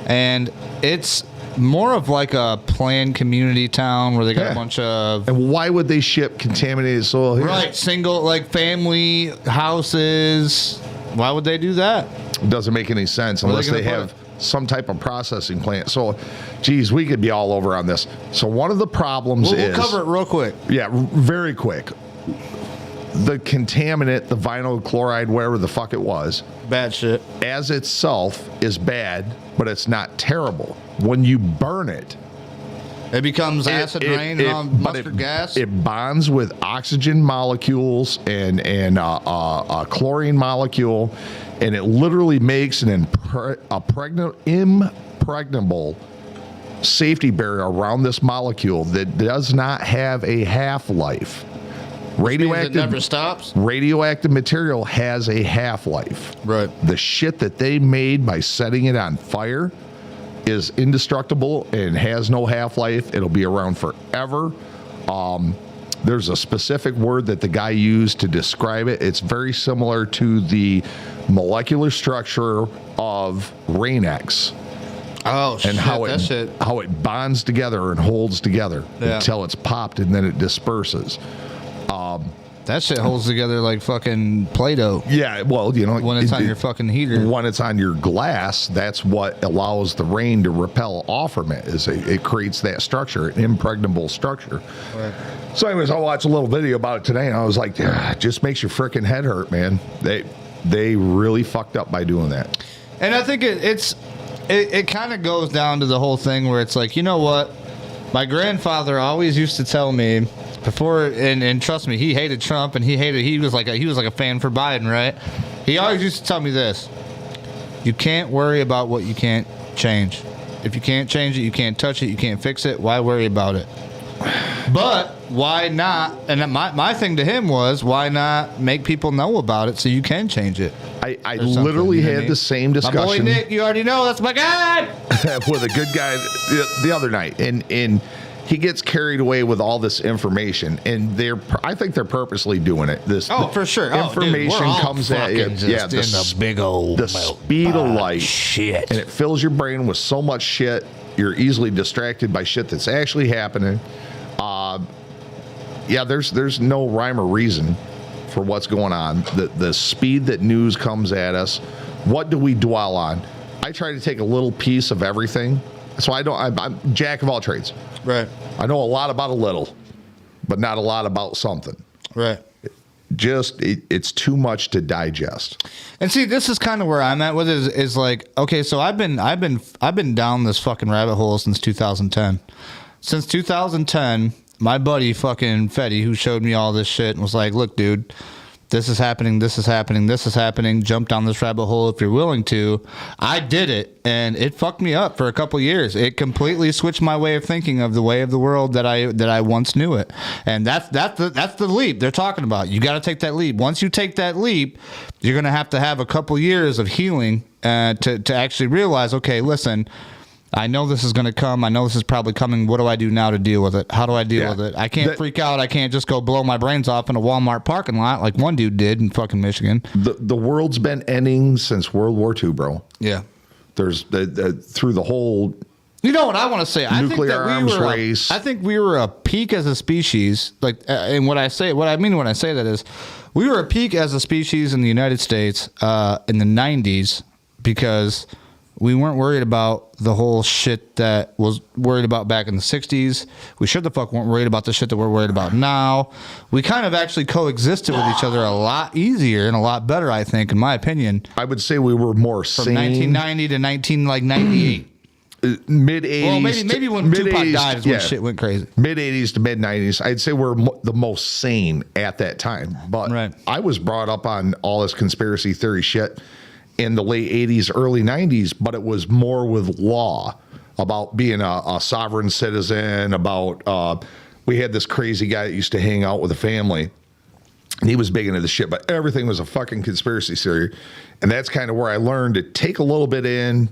and it's more of like a planned community town where they got Yeah. a bunch of And why would they ship contaminated soil here? right single like family houses. Why would they do that? It doesn't make any sense Where are unless they they gonna have some type of processing plant. So, geez, we could be all over on this. So one of the problems We'll is cover it real quick. Yeah, very quick. The contaminant, the vinyl chloride, whatever the fuck it was, Bad shit. as itself is bad, but it's not terrible. When you burn it, It becomes acid rain and all but mustard gas. It bonds with oxygen molecules and a chlorine molecule, and it literally makes an impregnable safety barrier around this molecule that does not have a half-life. It never stops. Radioactive material has a half-life. Right. The shit that they made by setting it on fire is indestructible and has no half-life. It'll be around forever. There's a specific word that the guy used to describe it. It's very similar to the molecular structure of Rain-X Oh shit! and how That it bonds together and holds together Yeah. until it's popped and then it disperses. That shit holds together like fucking Play-Doh Yeah, well, you know, when it's on your fucking heater. when it's on your glass, that's what allows the rain to repel off from it. It creates that structure, an impregnable structure. Right. So, anyways, I watched a little video about it today, and I was like, "Yeah, it just makes your freaking head hurt, man." They really fucked up by doing that. And I think it kind of goes down to the whole thing where it's like, you know what? My grandfather always used to tell me before, and trust me, he hated Trump, and he was like a fan for Biden, right? He always used to tell me this: you can't worry about what you can't change. If you can't change it, you can't touch it, you can't fix it. Why worry about it? But why not? And my thing to him was, why not make people know about it so you can change it? I Or something, literally you know what I had mean? the same My boy discussion Nick, you already know that's my guy. with a good guy the other night, and he gets carried away with all this information, and I think they're purposely doing it. For sure. Oh, dude, Information we're all comes at you. fucking just Yeah, in the big old the speed of light, shit. and it fills your brain with so much shit. You're easily distracted by shit that's actually happening. Yeah, there's no rhyme or reason for what's going on. The speed that news comes at us. What do we dwell on? I try to take a little piece of everything. So I'm jack of all trades. Right. I know a lot about a little, but not a lot about something. Right. It's too much to digest. And see, this is kind of where I'm at with it. Is like, okay, so I've been down this fucking rabbit hole since 2010. Since 2010, my buddy fucking Fetty, who showed me all this shit, and was like, "Look, dude, this is happening, this is happening, this is happening. Jump down this rabbit hole if you're willing to." I did it, and it fucked me up for a couple years. It completely switched my way of thinking of the way of the world that I once knew it. And that's the leap they're talking about. You got to take that leap. Once you take that leap, you're gonna have to have a couple years of healing to actually realize, okay, listen, I know this is going to come. I know this is probably coming. What do I do now to deal with it? How do I deal with it? I can't freak out. I can't just go blow my brains off in a Walmart parking lot like one dude did in fucking Michigan. The world's been ending since World War II, bro. Yeah. There's through the whole You know what I want to say? Nuclear arms race. I think we were a peak as a species. Like, and what I mean when I say that is, we were a peak as a species in the United States in the 90s because we weren't worried about the whole shit that was worried about back in the 60s. We sure the fuck weren't worried about the shit that we're worried about now. We kind of actually coexisted with each other a lot easier and a lot better, I think, in my opinion. I would say we were more From sane. 1990 to 1998. Mid 80s. Well, maybe when Tupac died is when shit went crazy. Mid 80s to mid 90s. I'd say we're the most sane at that time. But Right. I was brought up on all this conspiracy theory shit in the late 80s, early 90s, but it was more with law about being a sovereign citizen, about we had this crazy guy that used to hang out with a family. And he was big into the shit, but everything was a fucking conspiracy theory. And that's kind of where I learned to take a little bit in,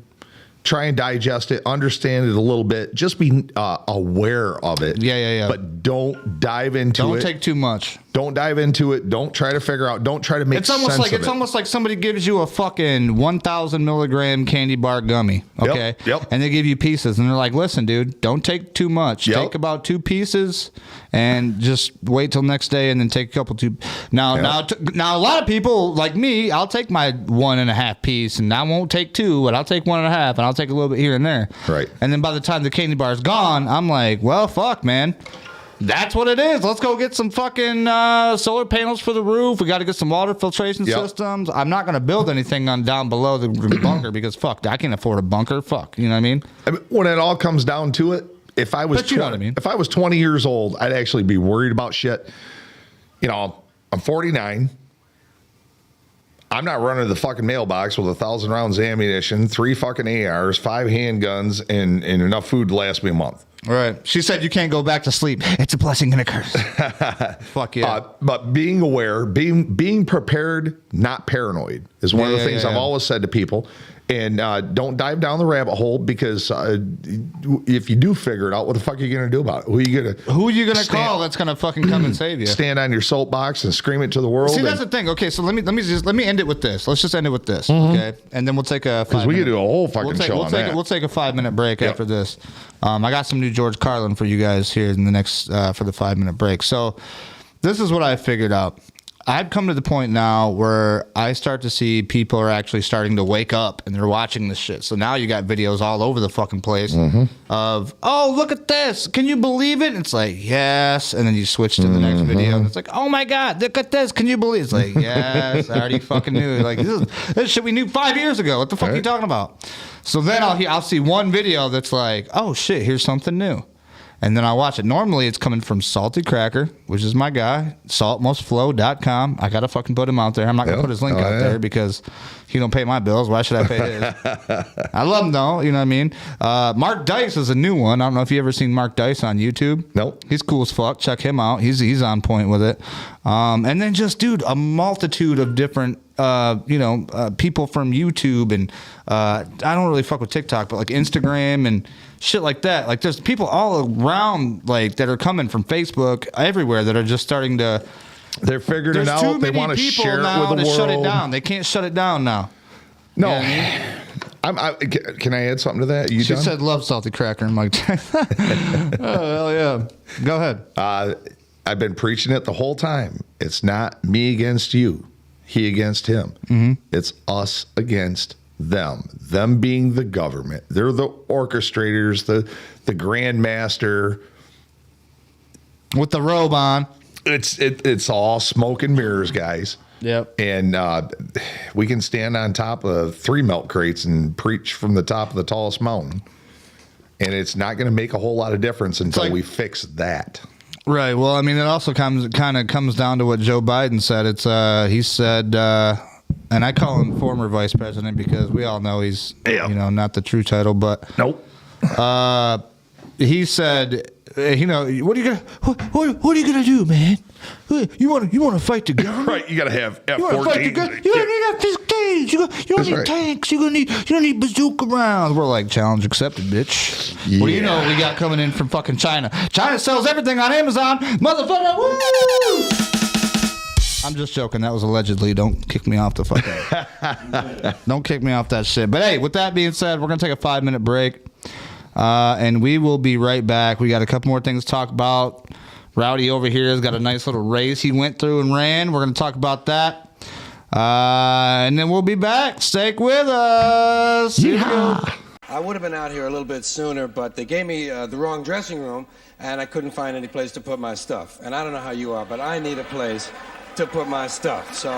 try and digest it, understand it a little bit, just be aware of it. Yeah. But don't dive into it. Don't take too much. Don't dive into it. Don't try to figure out. Don't try to make It's almost sense like of it's it. almost like somebody gives you a fucking 1,000 milligram candy bar gummy, okay? Yep. And they give you pieces, and they're like, "Listen, dude, don't take too much. Yep. Take about 2 pieces, and just wait till next day, and then take a couple two." Now, now, a lot of people like me, I'll take my 1.5 piece, and I won't take 2, but I'll take 1.5, and I'll take a little bit here and there. Right. And then by the time the candy bar's gone, I'm like, "Well, fuck, man." That's what it is. Let's go get some fucking solar panels for the roof. We got to get some water filtration systems. I'm not going to build anything on down below the bunker because fuck, I can't afford a bunker. Fuck, you know what I mean? When it all comes down to it, if I was But you know what I mean. if I was 20 years old, I'd actually be worried about shit. You know, I'm 49. I'm not running to the fucking mailbox with 1,000 rounds of ammunition, 3 fucking ARs, 5 handguns, and enough food to last me a month. Right. She said you can't go back to sleep. It's a blessing and a curse. Fuck yeah. But being aware, being prepared, not paranoid, is one of the things I've always said to people. And don't dive down the rabbit hole because if you do figure it out, what the fuck are you going to do about it? Who are you going to call that's going to fucking come and save you? Stand on your soapbox and scream it to the world? See, that's the thing. Okay, so let me end it with this. Let's just end it with this, okay? And then we'll take a 5 minute. we could do a whole fucking show on that. We'll take a 5-minute break after this. I got some new George Carlin for you guys here in the next for the 5-minute break. So this is what I figured out. I've come to the point now where I start to see people are actually starting to wake up and they're watching this shit. So now you got videos all over the fucking place of, oh, look at this. Can you believe it? And it's like, yes. And then you switch to the next video and it's like, oh my God, look at this. Can you believe it? It's like, yes, I already fucking knew. Like, this shit we knew 5 years ago. What the fuck are you talking about? So then I'll see one video that's like, oh shit, here's something new. And then I watch it. Normally, it's coming from Salty Cracker, which is my guy, saltmostflow.com. I got to fucking put him out there. I'm not going to put his link out there because he don't pay my bills. Why should I pay his? I love him, though. You know what I mean? Mark Dice is a new one. I don't know if you ever seen Mark Dice on YouTube. Nope. He's cool as fuck. Check him out. He's on point with it. And then just, dude, a multitude of different people from YouTube and I don't really fuck with TikTok, but like Instagram and shit like that. Like there's people all around like that are coming from Facebook everywhere that are just starting to. They're figuring it out. They want to share it with the world. Shut it down. They can't shut it down now. No. You know what I mean? Can I add something to that? She said love Salty Cracker. I'm like, oh hell yeah. Go ahead. I've been preaching it the whole time. It's not me against you. He against him. It's us against them. Them being the government. They're the orchestrators, the grandmaster. With the robe on. It's all smoke and mirrors, guys. Yep. And we can stand on top of 3 milk crates and preach from the top of the tallest mountain. And it's not going to make a whole lot of difference until we fix that. Right. Well, I mean, it also comes down to what Joe Biden said. It's he said, and I call him former vice president because we all know he's not the true title, but nope. He said, what are you gonna do, man? You want to fight the government? Right. You got to have F-14. You don't need F-15s. You don't need tanks. You don't need bazooka rounds. We're like, challenge accepted, bitch. Yeah. What do you know we got coming in from fucking China? China sells everything on Amazon, motherfucker. Woo! I'm just joking. That was allegedly. Don't kick me off the fucking. Don't kick me off that shit. But hey, with that being said, we're gonna take a 5-minute break. and we will be right back. We got a couple more things to talk about. Rowdy over here has got a nice little race he went through and ran. We're going to talk about that. And then we'll be back. Stay with us. Here we go. I would have been out here a little bit sooner, but they gave me the wrong dressing room, and I couldn't find any place to put my stuff. And I don't know how you are, but I need a place to put my stuff. So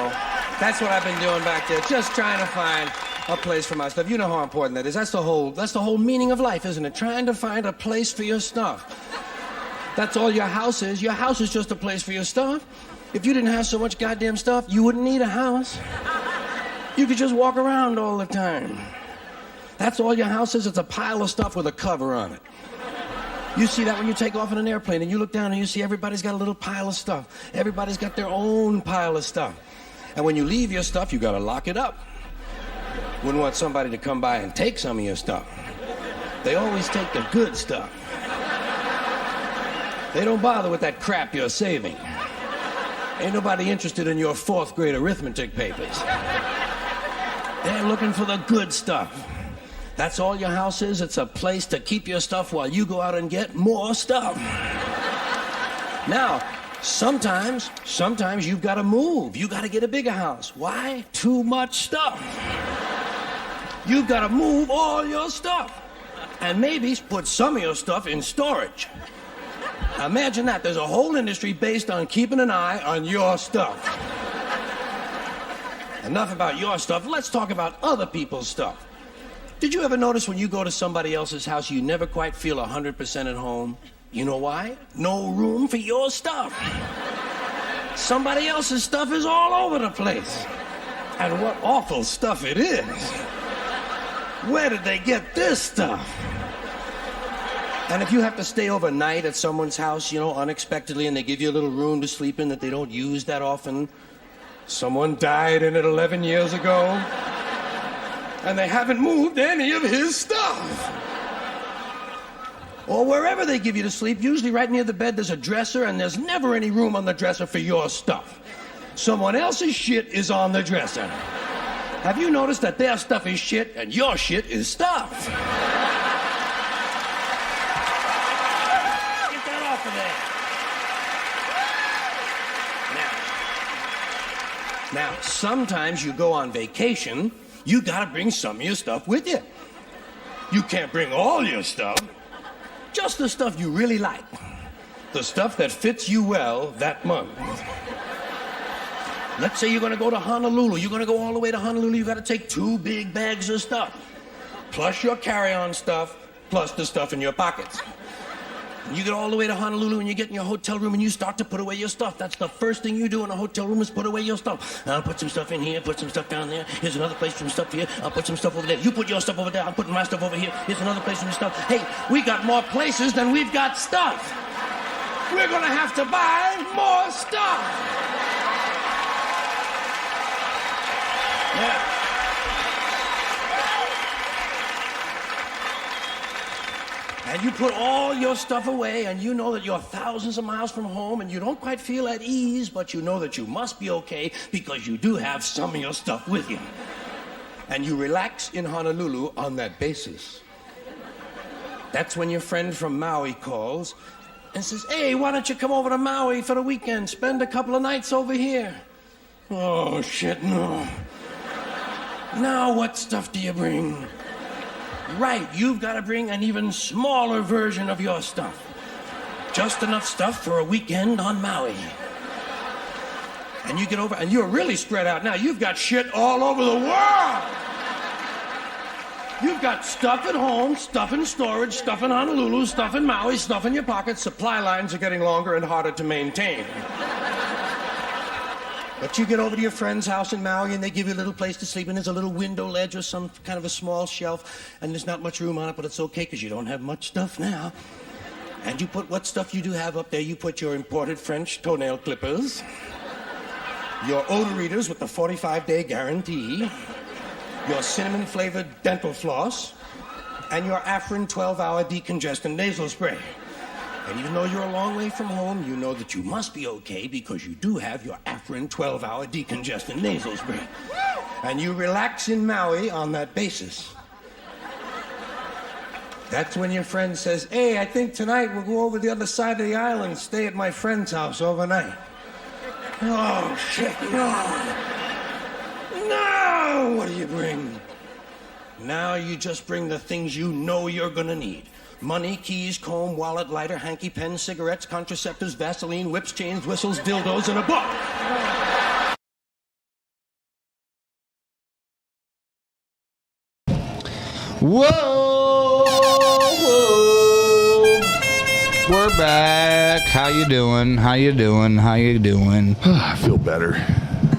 that's what I've been doing back there, just trying to find a place for my stuff. You know how important that is. That's the whole meaning of life, isn't it? Trying to find a place for your stuff. That's all your house is. Your house is just a place for your stuff. If you didn't have so much goddamn stuff, you wouldn't need a house. You could just walk around all the time. That's all your house is. It's a pile of stuff with a cover on it. You see that when you take off in an airplane and you look down and you see everybody's got a little pile of stuff. Everybody's got their own pile of stuff. And when you leave your stuff, you got to lock it up. Wouldn't want somebody to come by and take some of your stuff. They always take the good stuff. They don't bother with that crap you're saving. Ain't nobody interested in your 4th grade arithmetic papers. They're looking for the good stuff. That's all your house is. It's a place to keep your stuff while you go out and get more stuff. Now, sometimes you've got to move. You got to get a bigger house. Why? Too much stuff. You've got to move all your stuff. And maybe put some of your stuff in storage. Now imagine that. There's a whole industry based on keeping an eye on your stuff. Enough about your stuff. Let's talk about other people's stuff. Did you ever notice when you go to somebody else's house, you never quite feel 100% at home? You know why? No room for your stuff. Somebody else's stuff is all over the place. And what awful stuff it is. Where did they get this stuff? And if you have to stay overnight at someone's house, unexpectedly, and they give you a little room to sleep in that they don't use that often, someone died in it 11 years ago, and they haven't moved any of his stuff. Or wherever they give you to sleep, usually right near the bed, there's a dresser, and there's never any room on the dresser for your stuff. Someone else's shit is on the dresser. Have you noticed that their stuff is shit and your shit is stuff? Get that off of there. Now, sometimes you go on vacation, you gotta bring some of your stuff with you. You can't bring all your stuff, just the stuff you really like. The stuff that fits you well that month. Let's say you're gonna go to Honolulu. You're gonna go all the way to Honolulu. You gotta take 2 big bags of stuff, plus your carry-on stuff, plus the stuff in your pockets. And you get all the way to Honolulu and you get in your hotel room and you start to put away your stuff. That's the first thing you do in a hotel room is put away your stuff. I'll put some stuff in here, put some stuff down there. Here's another place for some stuff here. I'll put some stuff over there. You put your stuff over there. I'm putting my stuff over here. Here's another place for some stuff. Hey, we got more places than we've got stuff. We're gonna have to buy more stuff. Yeah. And you put all your stuff away, and you know that you're thousands of miles from home, and you don't quite feel at ease, but you know that you must be okay because you do have some of your stuff with you. And you relax in Honolulu on that basis. That's when your friend from Maui calls and says, hey, why don't you come over to Maui for the weekend? Spend a couple of nights over here. Oh, shit, no. Now what stuff do you bring? Right, you've got to bring an even smaller version of your stuff. Just enough stuff for a weekend on Maui. And you get over, and you're really spread out now. You've got shit all over the world. You've got stuff at home, stuff in storage, stuff in Honolulu, stuff in Maui, stuff in your pockets. Supply lines are getting longer and harder to maintain. But you get over to your friend's house in Maui and they give you a little place to sleep and there's a little window ledge or some kind of a small shelf and there's not much room on it, but it's okay because you don't have much stuff now. And you put what stuff you do have up there. You put your imported French toenail clippers, your odor readers with the 45-day guarantee, your cinnamon-flavored dental floss, and your Afrin 12-hour decongestant nasal spray. And even though you're a long way from home, you know that you must be okay because you do have your Afrin 12-hour decongestant nasal spray. And you relax in Maui on that basis. That's when your friend says, hey, I think tonight we'll go over the other side of the island and stay at my friend's house overnight. Oh, shit, no. No! What do you bring? Now you just bring the things you know you're gonna need. Money, keys, comb, wallet, lighter, hanky, pen, cigarettes, contraceptives, Vaseline, whips, chains, whistles, dildos, and a book. Whoa! We're back. How you doing? How you doing? How you doing? I feel better.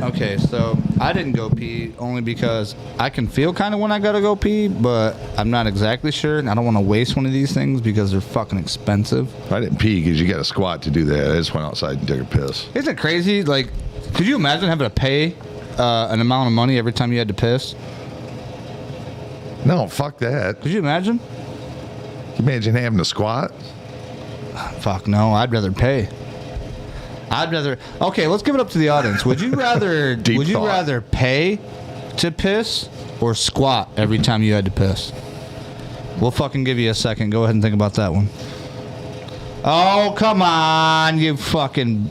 Okay, so I didn't go pee only because I can feel kind of when I gotta go pee, but I'm not exactly sure. And I don't want to waste one of these things because they're fucking expensive. I didn't pee because you got to squat to do that. I just went outside and took a piss. Isn't it crazy? Like, could you imagine having to pay an amount of money every time you had to piss? No, fuck that. Could you imagine? Can you imagine having to squat? Fuck no, I'd rather pay. Okay, let's give it up to the audience. Would you rather rather pay to piss or squat every time you had to piss? We'll fucking give you a second. Go ahead and think about that one. Oh, come on, you fucking...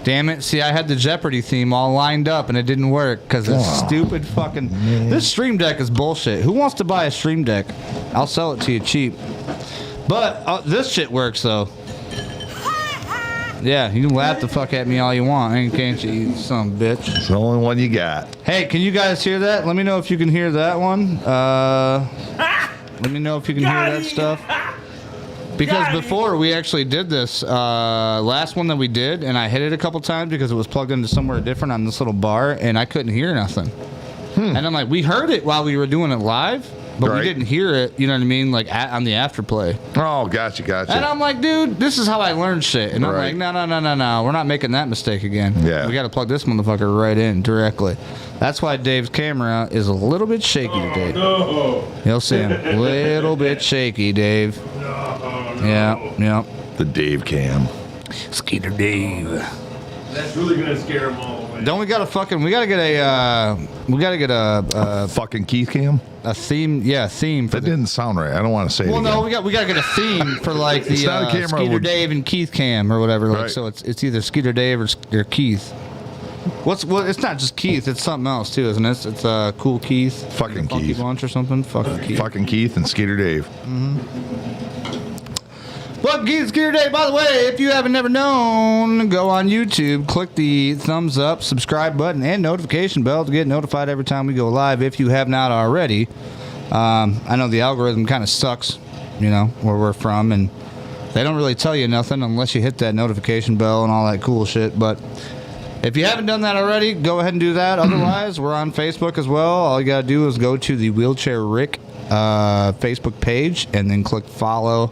Damn it. See, I had the Jeopardy theme all lined up and it didn't work because this stupid fucking... Man. This Stream Deck is bullshit. Who wants to buy a Stream Deck? I'll sell it to you cheap. But this shit works, though. Yeah, you can laugh the fuck at me all you want, can't you, you son of a bitch? It's the only one you got. Hey, can you guys hear that? Let me know if you can hear that one. Let me know if you can hear that stuff. Because before we actually did this, last one that we did, and I hit it a couple times because it was plugged into somewhere different on this little bar, and I couldn't hear nothing. And I'm like, we heard it while we were doing it live, but we didn't hear it, you know what I mean, like on the afterplay. Oh, gotcha. And I'm like, dude, this is how I learned shit. And I'm like, no, we're not making that mistake again. Yeah. We got to plug this motherfucker right in directly. That's why Dave's camera is a little bit shaky today. No. You'll see him. A little bit shaky, Dave. Yeah. The Dave cam. Skeeter Dave. That's really gonna scare them all away. Don't we gotta get a Fucking Keith cam? a theme, theme for That didn't sound right. I don't want to say it again. no, we gotta get a theme for like the not a camera Skeeter with- Dave and Keith cam or whatever. Like, Right. so it's either Skeeter Dave or Keith. It's not just Keith, it's something else too, isn't it? It's Cool Keith. Fucking Funky Keith. Bunch or something. Fucking Keith. Fucking Keith and Skeeter Dave. Well, Skeeter Dave, by the way, if you haven't never known, go on YouTube, click the thumbs up, subscribe button, and notification bell to get notified every time we go live if you have not already. I know the algorithm kind of sucks, you know, where we're from, and they don't really tell you nothing unless you hit that notification bell and all that cool shit, but if you haven't done that already, go ahead and do that. Otherwise, we're on Facebook as well. All you got to do is go to the Wheelchair Rick Facebook page and then click follow,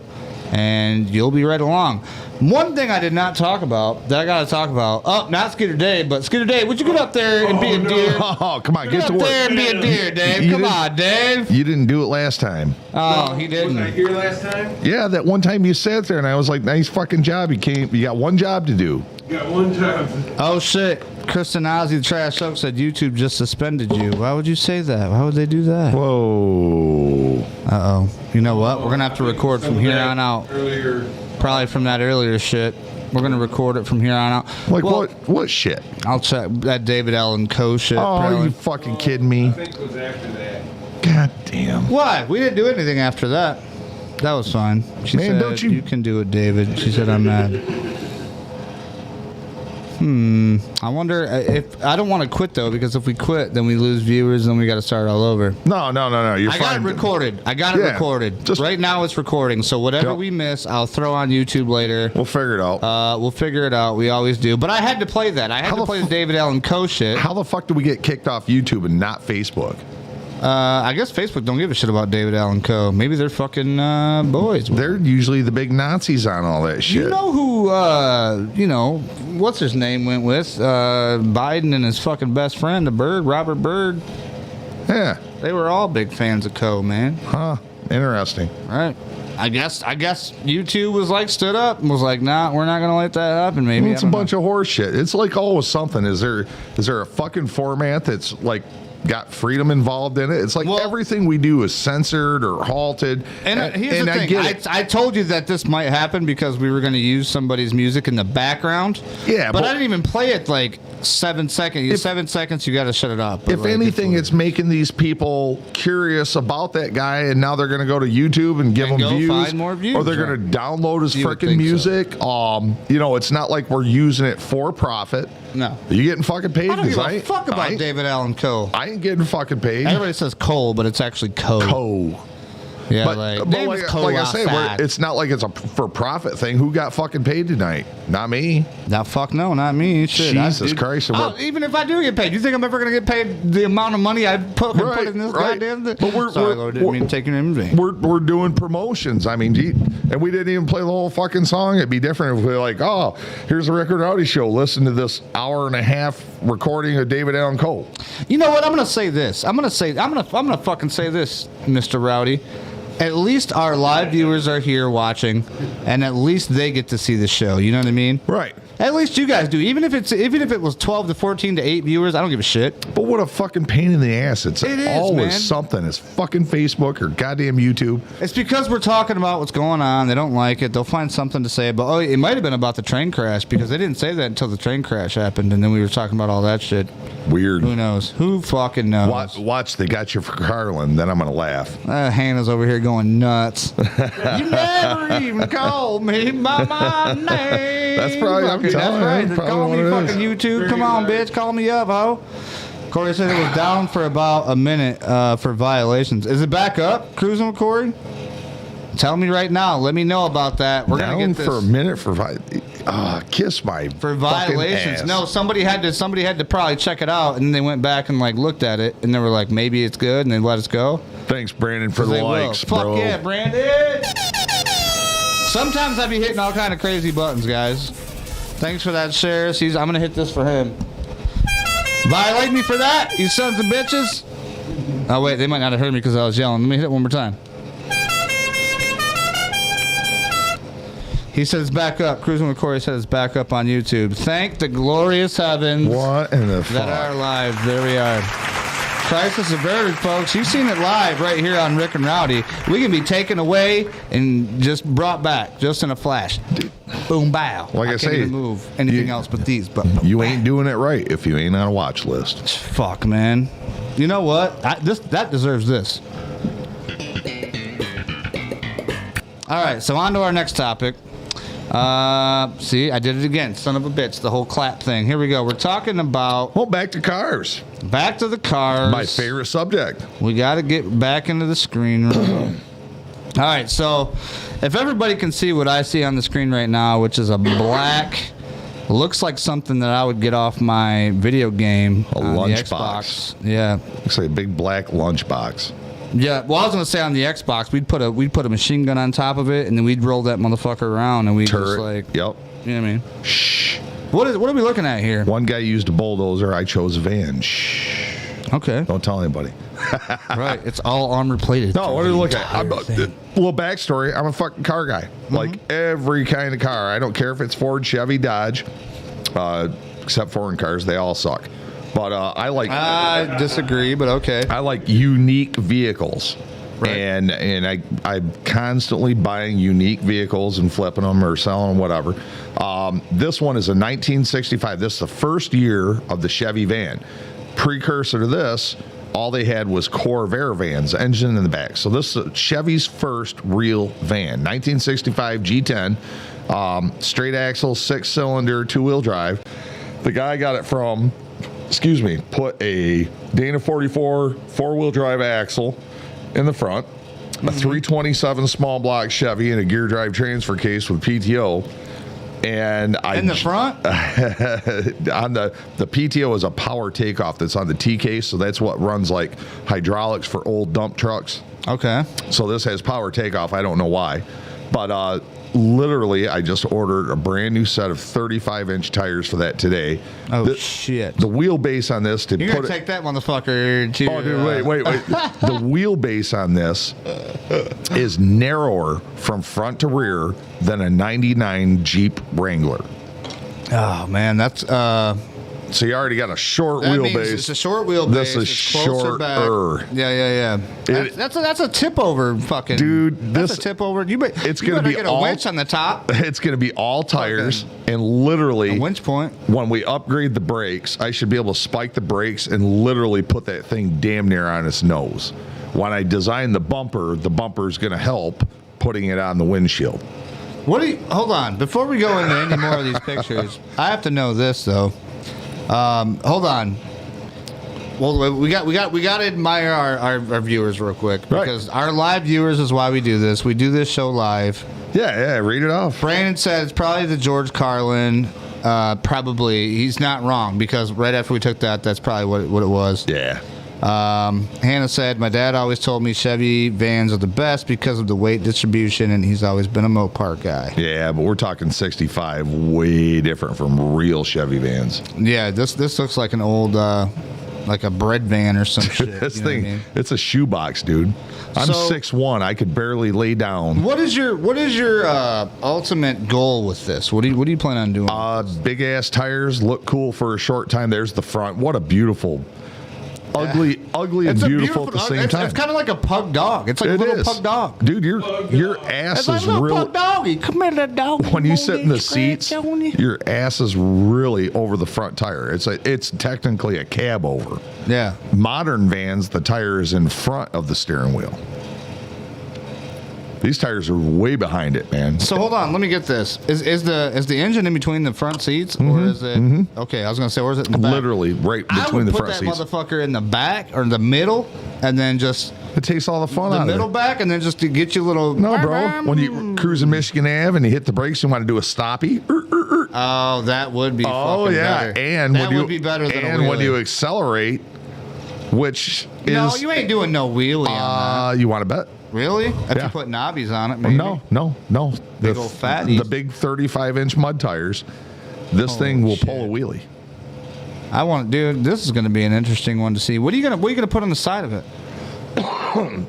and you'll be right along. One thing I did not talk about that I got to talk about. Oh, not Skeeter Dave, but Skeeter Dave, would you get up there and be a deer? Oh, come on. Get to Get up work. there and be a deer, Dave. You Come didn't- on, Dave. You didn't do it last time. Oh, he Wasn't I didn't. here last time? Yeah, that one time you sat there and I was like, nice fucking job. You got one job to do. Got one job. Oh, shit. Kristen Ozzy, the Trash Oak, said YouTube just suspended you. Why would you say that? Why would they do that? Whoa. Uh-oh. You know what? We're going to have to record from here on out. Earlier. Probably from that earlier shit. We're going to record it from here on out. Like Well, what shit? I'll check that David Allen Co. shit. Oh, probably. you fucking kidding me? I think it was after that. God damn. Why? We didn't do anything after that. That was fine. She Man, said, don't you- you can do it, David. She said, I'm mad. I wonder if... I don't want to quit, though, because if we quit, then we lose viewers, and then we got to start all over. No. You're I fine. got it recorded. Yeah, recorded. just- Right now it's recording, so whatever Yep. we miss, I'll throw on YouTube later. We'll figure it out. We'll figure it out. We always do. But I had to play that. I had How to the play the David Allen Co. shit. How the fuck do we get kicked off YouTube and not Facebook? I guess Facebook don't give a shit about David Allen Co. Maybe they're fucking boys. They're usually the big Nazis on all that shit. You know who, what's his name went with? Biden and his fucking best friend, the Bird, Robert Byrd. Yeah. They were all big fans of Co, man. Huh. Interesting. Right. I guess YouTube was like stood up and was like, nah, we're not gonna let that happen. Maybe It's a bunch of horse shit. It's like always something. Is there a fucking format that's like got freedom involved in it. It's like everything we do is censored or halted. And here's the thing. I told you that this might happen because we were going to use somebody's music in the background. Yeah, but I didn't even play it like 7 seconds. 7 seconds, you got to shut it up. If anything, it's making these people curious about that guy, and now they're going to go to YouTube and give him views, find more views, or they're going to download his freaking music. So. It's not like we're using it for profit. No. Are you getting fucking paid? I don't give a fuck about David Allen Coe. I ain't getting fucking paid. Everybody says Cole, but it's actually Coe. Yeah, but like I say, it's not like it's a for-profit thing. Who got fucking paid tonight? Not me. Not me. Shit, Jesus Christ. Even if I do get paid, you think I'm ever going to get paid the amount of money I put in this goddamn thing? But didn't mean to take your name in vain. We're doing promotions. I mean, and we didn't even play the whole fucking song. It'd be different if we were like, oh, here's a Record Rowdy show. Listen to this hour and a half recording of David Allen Coe. You know what? I'm going to say this. I'm going to fucking say this, Mr. Rowdy. At least our live viewers are here watching, and at least they get to see the show. You know what I mean? Right. At least you guys do. Even if it was 12 to 14 to 8 viewers, I don't give a shit. But what a fucking pain in the ass. It is always man. Something. It's fucking Facebook or goddamn YouTube. It's because we're talking about what's going on. They don't like it. They'll find something to say. But it might have been about the train crash because they didn't say that until the train crash happened, and then we were talking about all that shit. Weird. Who knows? Who fucking knows? Watch They Got You for Carlin. Then I'm gonna laugh. Hannah's over here going nuts. You never even called me by my name. That's probably. That's right. Call me fucking YouTube. Come on, bitch. Call me up, ho. Corey said it was down for about a minute for violations. Is it back up? Cruising with Corey? Tell me right now. Let me know about that. We're gonna get this for a minute for kiss my for violations. Ass. No, somebody had to probably check it out, and they went back and like looked at it, and they were like, maybe it's good, and they let us go. Thanks, Brandon, for the likes, bro. Fuck yeah, Brandon. Sometimes I be hitting all kind of crazy buttons, guys. Thanks for that share. I'm gonna hit this for him. Violate me for that, you sons of bitches. Oh wait, they might not have heard me because I was yelling. Let me hit it one more time. He says back up. Cruising with Corey says back up on YouTube. Thank the glorious heavens. What in the fuck? That are live. There we are. Crisis averted, folks. You've seen it live right here on Rick and Rowdy. We can be taken away and just brought back, just in a flash. Boom, bow. Like I can't say, even move anything else but these. But you ain't doing it right if you ain't on a watch list. Fuck, man. You know what? That deserves this. All right, so on to our next topic. See, I did it again. Son of a bitch. The whole clap thing. Here we go. We're talking about... Well, back to cars. Back to the cars. My favorite subject. We got to get back into the screen room. All right, so if everybody can see what I see on the screen right now, which is a black... Looks like something that I would get off my video game. A lunchbox. Yeah. Looks like a big black lunchbox. Yeah, well, I was gonna say on the Xbox, we'd put a machine gun on top of it, and then we'd roll that motherfucker around, and we'd just like, Yep. You know what I mean? Shh. What are we looking at here? One guy used a bulldozer. I chose a van. Shh. Okay. Don't tell anybody. Right. It's all armor plated. No, what are you looking at? A little backstory. I'm a fucking car guy. Mm-hmm. Like every kind of car. I don't care if it's Ford, Chevy, Dodge, except foreign cars. They all suck. But I disagree, but okay. I like unique vehicles. Right. And I'm constantly buying unique vehicles and flipping them or selling them, whatever. This one is a 1965. This is the first year of the Chevy van. Precursor to this, all they had was Corvair vans, engine in the back. So this is Chevy's first real van. 1965 G10, straight axle, 6-cylinder, 2-wheel drive. The guy got it from... put a Dana 44 4-wheel drive axle in the front, a 327 small block Chevy, and a gear drive transfer case with PTO. And in the front? On the PTO is a power takeoff that's on the T case, so that's what runs like hydraulics for old dump trucks. Okay. So this has power takeoff. I don't know why. But literally, I just ordered a brand new set of 35-inch tires for that today. Oh, shit. The wheelbase on this You're going to take that motherfucker to... Oh, dude, wait. The wheelbase on this is narrower from front to rear than a 99 Jeep Wrangler. Oh, man, that's... So you already got a short That means wheelbase. it's a short wheelbase. This is it's closer back. shorter. Yeah. That's a tip over, fucking Dude, That's this- a tip over. You it's you gonna better be get a all- winch on the top. It's going to be all tires, and literally A winch point. when we upgrade the brakes, I should be able to spike the brakes and literally put that thing damn near on its nose. When I design the bumper is going to help putting it on the windshield. Hold on. Before we go into any more of these pictures, I have to know this though. Hold on. Well, we got to admire our viewers real quick because our live viewers is why we do this. We do this show live. Yeah, read it off. Brandon said it's probably the George Carlin. Probably he's not wrong because right after we took that, that's probably what it was. Yeah. Hannah said, my dad always told me Chevy vans are the best because of the weight distribution, and he's always been a Mopar guy. Yeah, but we're talking 65, way different from real Chevy vans. Yeah, this looks like an old, like a bread van or some shit. This you know thing, what I mean? it's a shoebox, dude. I'm So- 6'1". I could barely lay down. What is your ultimate goal with this? What do you plan on doing? Big ass tires look cool for a short time. There's the front. What a beautiful, ugly and beautiful at the same time. It's kind of like a pug dog. It's like a little pug dog. Dude, your ass It's like is a little real. pug doggy. Come here, little dog. When you sit in the seats, your ass is really over the front tire. It's technically a cab over. Yeah. Modern vans, the tire is in front of the steering wheel. These tires are way behind it, man. So hold on, let me get this. Is the engine in between the front seats, or is it? Okay, I was gonna say, or is it in the back? Literally right between the front I seats. would put that motherfucker in the back or the middle, and then just It takes all the fun the out middle of it. back, and then just to get you a little. No, bro. When you cruising Michigan Ave and you hit the brakes, you want to do a stoppie. Oh, that would be. Oh fucking yeah, better. and that when would be better than a and when wheelie. you accelerate, which is No, you ain't doing no wheelie on that. you want to bet? Really? If Yeah. you put knobbies on it, maybe. No. Big old fatties. The big 35-inch mud tires. This thing will pull a wheelie. I want, dude. This is going to be an interesting one to see. What are you gonna put on the side of it?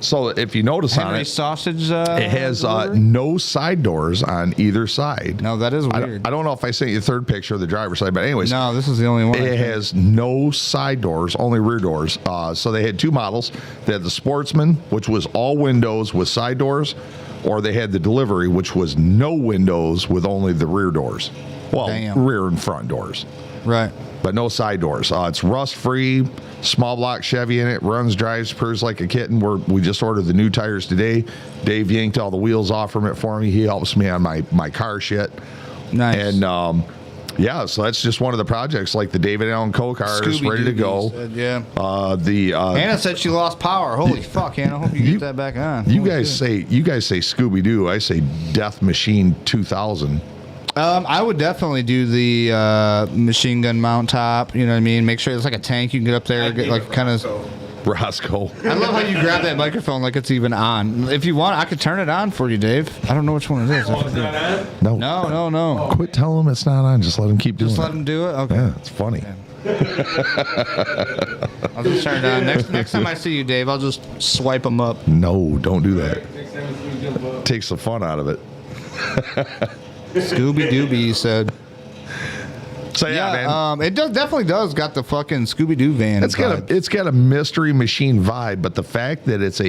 So if you notice on Henry it, sausage. it has delivery? no side doors on either side. No, that is I weird. don't know if I sent you the third picture of the driver's side, but anyways, No, this is the only one. I it think. has no side doors, only rear doors. So they had two models. They had the Sportsman, which was all windows with side doors, or they had the Delivery, which was no windows with only the rear doors. Well, Damn. rear and front doors, Right. but no side doors. It's rust-free, small block Chevy in it, runs, drives, purrs like a kitten. We just ordered the new tires today. Dave yanked all the wheels off from it for me. He helps me on my car shit. Nice. And yeah, so that's just one of the projects, like the David Allen Co. car is ready to go. Said, yeah. Hannah said she lost power. Holy fuck, Hannah! Hope you get that back on. You Holy guys shit. say Scooby Doo. I say Death Machine 2000. I would definitely do the machine gun mount top. You know what I mean? Make sure it's like a tank. You can get up there, get like kind of. Roscoe. I love how you grab that microphone like it's even on. If you want, I could turn it on for you, Dave. I don't know which one it is. Oh, it's not on? No. No. Quit telling him it's not on. Just let him keep doing Just it. let him do it. Okay. Yeah, it's funny. I'll just turn it on. Next time I see you, Dave, I'll just swipe them up. No, don't do that. Next time it's gonna jump up. Takes the fun out of it. Scooby Dooby said. So yeah, man. It definitely does got the fucking Scooby Doo van. It's got a mystery machine vibe, but the fact that it's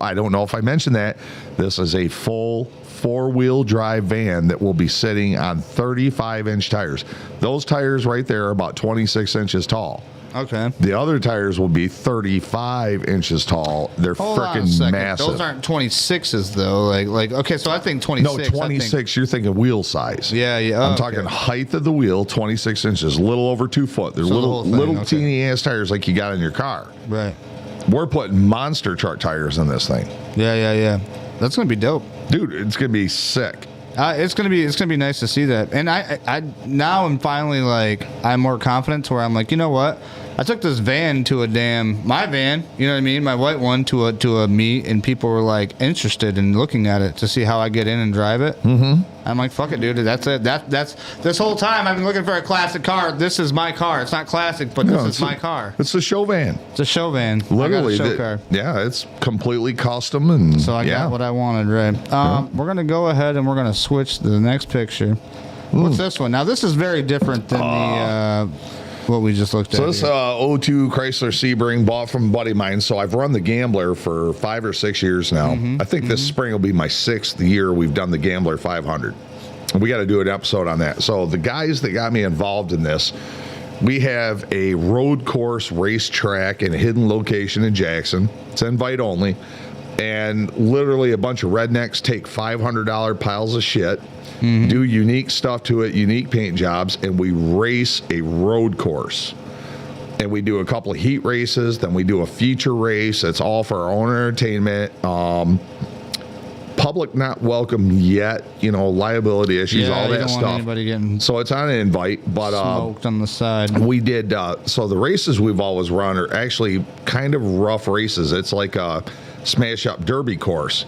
I don't know if I mentioned that, this is a full 4-wheel drive van that will be sitting on 35-inch tires. Those tires right there are about 26 inches tall. Okay. The other tires will be 35 inches tall. They're Hold on a freaking second. massive. Those aren't 26s though. Like okay, so I think 26. No, 26. You're thinking wheel size. Yeah. I'm okay. talking height of the wheel, 26 inches, a little over 2 foot. They're So the little whole thing, okay. teeny ass tires like you got in your car. Right. We're putting monster truck tires in this thing. Yeah. That's gonna be dope. Dude, it's gonna be sick. It's gonna be nice to see that. And I now I'm finally like I'm more confident to where I'm like, you know what? I took this van to my van, you know what I mean, my white one to a meet, and people were like interested in looking at it to see how I get in and drive it. Mm-hmm. I'm like, fuck it, dude. That's it. That's this whole time I've been looking for a classic car. This is my car. It's not classic, but this is my car. It's a show van. It's a show van. Literally, I got a show car. Yeah, it's completely custom, and So I got what I wanted, right? We're gonna go ahead and we're gonna switch to the next picture. What's this one? Now this is very different than what we just looked at. So this here. '02 Chrysler Sebring, bought from a buddy of mine. So I've run the Gambler for 5 or 6 years now. I think this spring will be my 6th year we've done the Gambler 500. We got to do an episode on that. So the guys that got me involved in this, we have a road course racetrack in a hidden location in Jackson. It's invite only. And literally a bunch of rednecks take $500 piles of shit, do unique stuff to it, unique paint jobs, and we race a road course. And we do a couple of heat races, then we do a feature race. It's all for our own entertainment. Public not welcome yet, liability issues, all you that don't stuff. want anybody getting So it's on an invite, but smoked on the side. we did. So the races we've always run are actually kind of rough races. It's like a smash up derby course.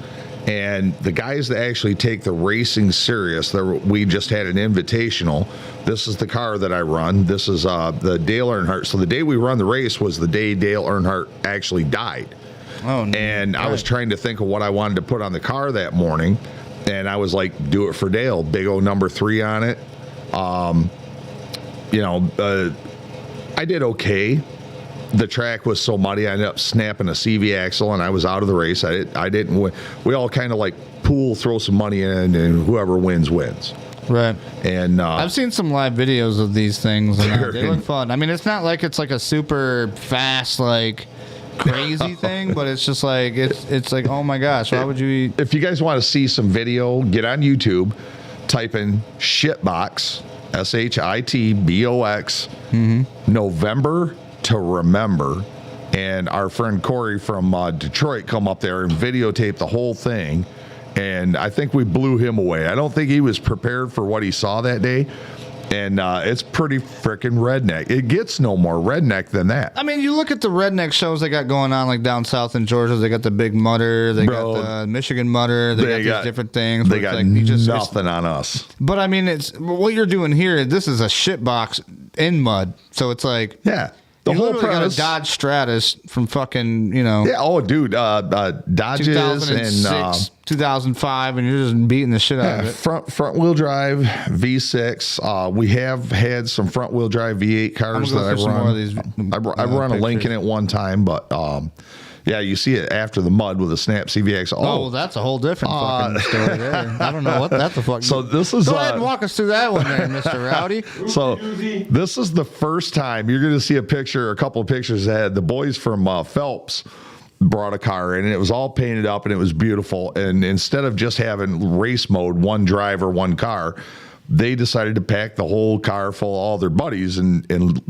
And the guys that actually take the racing serious, we just had an invitational. This is the car that I run. This is the Dale Earnhardt. So the day we run the race was the day Dale Earnhardt actually died. Oh, no. And I was trying to think of what I wanted to put on the car that morning. And I was like, do it for Dale. Big O number 3 on it. I did okay. The track was so muddy, I ended up snapping a CV axle, and I was out of the race. I didn't win. We all kind of like pool, throw some money in, and whoever wins, wins. Right. And I've seen some live videos of these things, and they look fun. I mean, it's not like it's like a super fast, like crazy thing, but it's just like it's like, oh my gosh, why would you? If you guys want to see some video, get on YouTube, type in Shitbox, SHITBOX, November to remember, and our friend Corey from Detroit come up there and videotape the whole thing, and I think we blew him away. I don't think he was prepared for what he saw that day, and it's pretty freaking redneck. It gets no more redneck than that. I mean, you look at the redneck shows they got going on, like down south in Georgia. They got the Big Mudder, they got the Michigan Mudder, they got these different things. They got nothing on us. But I mean, it's what you're doing here. This is a shit box in mud, so it's like The whole literally premise. got a Dodge Stratus from fucking, Yeah. Oh, dude. Dodges 2006, 2005, and you're just beating the shit out of it. Front wheel drive V6. We have had some front wheel drive V8 cars that I run. More of these, I run a Lincoln at one time, but yeah, you see it after the mud with a snap CVX. Oh, well, that's a whole different fucking story there. I don't know what that's a fucking. So this is go ahead and walk us through that one there, Mr. Rowdy. So this is the first time you're going to see a couple of pictures that the boys from Phelps brought a car in, and it was all painted up and it was beautiful. And instead of just having race mode, one driver, one car, they decided to pack the whole car full of all their buddies and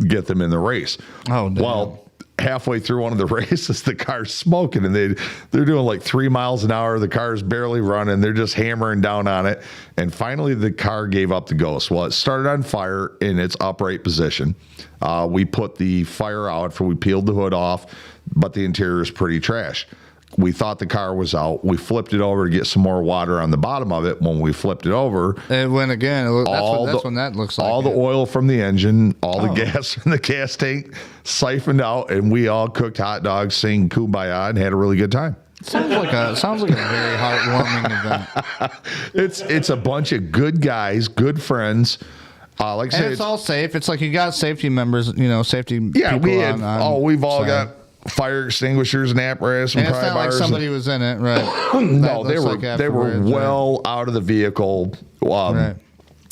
get them in the race. Oh, damn. Well, halfway through one of the races, the car's smoking, and they're doing like 3 miles an hour. The car's barely running. They're just hammering down on it. And finally, the car gave up the ghost. Well, it started on fire in its upright position. We put the fire out we peeled the hood off, but the interior is pretty trash. We thought the car was out. We flipped it over to get some more water on the bottom of it. When we flipped it over, it went again. That's when that looks like. All the oil from the engine, all the gas from the gas tank siphoned out, and we all cooked hot dogs, sang Kumbaya, and had a really good time. Sounds like a very heartwarming event. It's a bunch of good guys, good friends. Like I said, it's all safe. It's like you got safety members, safety. Yeah, people we've all got fire extinguishers and apparatus and it's not like somebody was in it, right? No, they were well out of the vehicle. Right.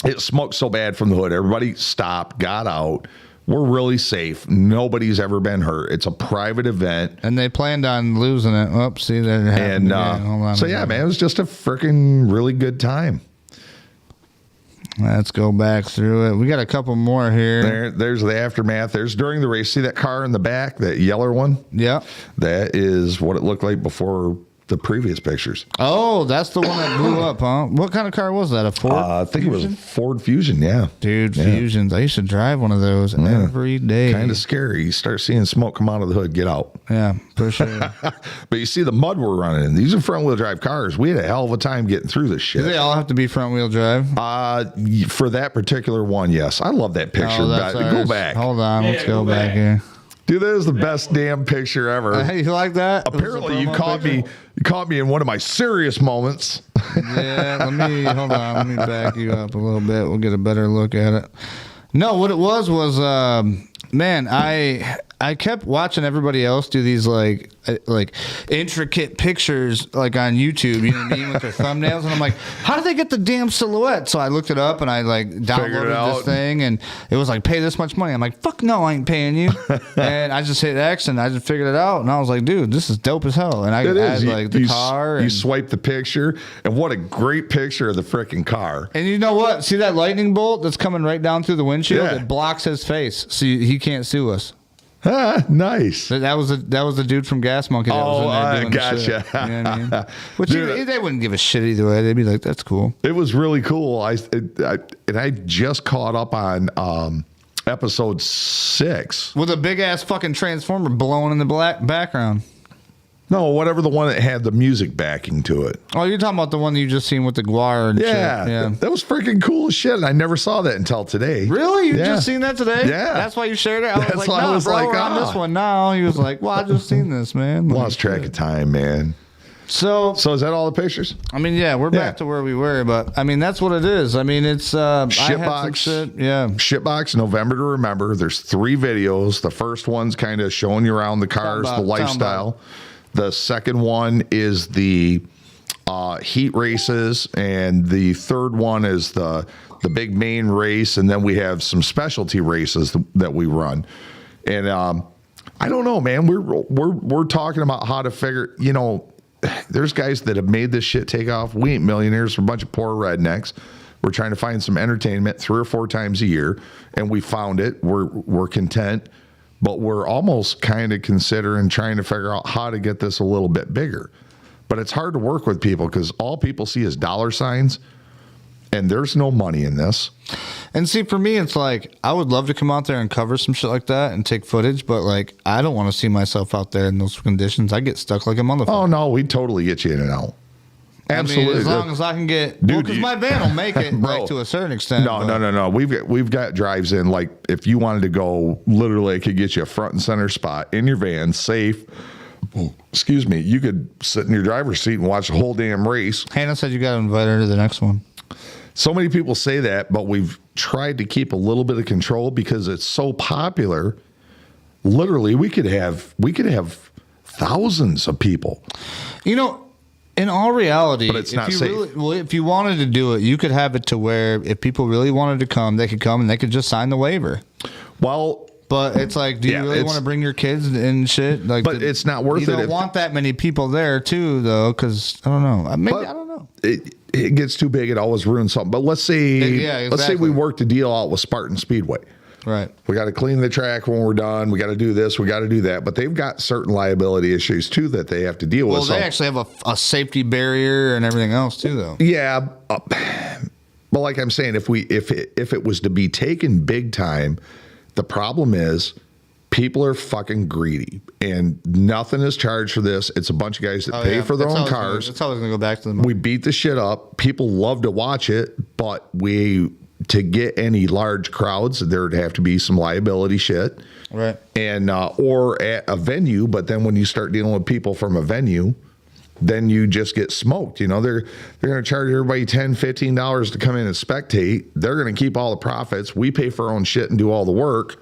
It smoked so bad from the hood. Everybody stopped, got out. We're really safe. Nobody's ever been hurt. It's a private event, and they planned on losing it. Oops, see that happened. And Hold on so yeah, man, it was just a freaking really good time. Let's go back through it. We got a couple more here. There's the aftermath. There's during the race. See that car in the back, that yellow one? Yeah. That is what it looked like before the previous pictures. Oh, that's the one that blew up, huh? What kind of car was that? A Ford? I think it was a Ford Fusion, yeah. Dude, Fusions. I used to drive one of those every day. Kind of scary. You start seeing smoke come out of the hood, get out. Yeah, for sure. But you see the mud we're running in. These are front-wheel drive cars. We had a hell of a time getting through this shit. Do they all have to be front-wheel drive? For that particular one, yes. I love that picture. Go back. Hold on. Let's go back here. Dude, that is the best damn picture ever. Hey, you like that? Apparently, you caught me in one of my serious moments. Yeah, hold on. Let me back you up a little bit. We'll get a better look at it. No, what it was Man, I kept watching everybody else do these like intricate pictures like on YouTube, you know what I mean, with their thumbnails, and I'm like, how do they get the damn silhouette? So I looked it up and I like downloaded this thing, and it was like, pay this much money. I'm like, fuck no, I ain't paying you. And I just hit X and I just figured it out, and I was like, dude, this is dope as hell. And I had like the car. You swipe the picture, and what a great picture of the freaking car. And you know what? See that lightning bolt that's coming right down through the windshield? Yeah. It blocks his face, so he can't sue us. Ah, nice. That was the dude from Gas Monkey. That was in there doing gotcha. the shit. You know what I mean? Which Dude, they wouldn't give a shit either way. They'd be like, "That's cool." It was really cool. I just caught up on episode 6 with a big ass fucking transformer blowing in the black background. No, whatever the one that had the music backing to it. Oh, you're talking about the one that you just seen with the guar and shit. Yeah. That was freaking cool as shit. And I never saw that until today. Really? You just seen that today? Yeah. That's why you shared it? I That's was why like, no, I was bro, like, we're on this one now. He was like, well, I just seen this, man. Like, Lost track of time, man. So is that all the pictures? I mean, yeah, we're back to where we were, but I mean, that's what it is. I mean, it's Shitbox. Shit, yeah. Shitbox November to Remember. There's 3 videos. The first one's kind of showing you around the cars, the lifestyle. The second one is the heat races, and the third one is the big main race, and then we have some specialty races that we run. And I don't know, man. We're talking about how to figure. You know, there's guys that have made this shit take off. We ain't millionaires. We're a bunch of poor rednecks. We're trying to find some entertainment 3 or 4 times a year, and we found it. We're content. But we're almost kind of considering trying to figure out how to get this a little bit bigger. But it's hard to work with people because all people see is dollar signs, and there's no money in this. And see, for me, it's like, I would love to come out there and cover some shit like that and take footage, but like, I don't want to see myself out there in those conditions. I get stuck like a motherfucker. Oh, no, we'd totally get you in and out. Absolutely. I mean, as long as I can get, because my van will make it like, to a certain extent. No. We've got drives in. Like if you wanted to go, literally, it could get you a front and center spot in your van, safe. Excuse me. You could sit in your driver's seat and watch the whole damn race. Hannah said you got to invite her to the next one. So many people say that, but we've tried to keep a little bit of control because it's so popular. Literally, we could have thousands of people. You know. In all reality, but it's not safe. If you wanted to do it, you could have it to where if people really wanted to come, they could come and they could just sign the waiver. Well, but it's like, do you really want to bring your kids and shit? Like, but it's not worth it. You don't want that many people there too, though, because I don't know. Maybe I don't know. It gets too big; it always ruins something. But let's say, let's say we worked a deal out with Spartan Speedway. Right. We got to clean the track when we're done. We got to do this. We got to do that. But they've got certain liability issues too that they have to deal with. Well, they actually have a safety barrier and everything else too, though. Yeah, but like I'm saying, if it was to be taken big time, the problem is people are fucking greedy, and nothing is charged for this. It's a bunch of guys that pay for their own cars. It's always gonna go back to them. We beat the shit up. People love to watch it, but to get any large crowds, there'd have to be some liability shit. Right. And, or at a venue, but then when you start dealing with people from a venue, then you just get smoked. You know, they're going to charge everybody $10, $15 to come in and spectate. They're going to keep all the profits. We pay for our own shit and do all the work.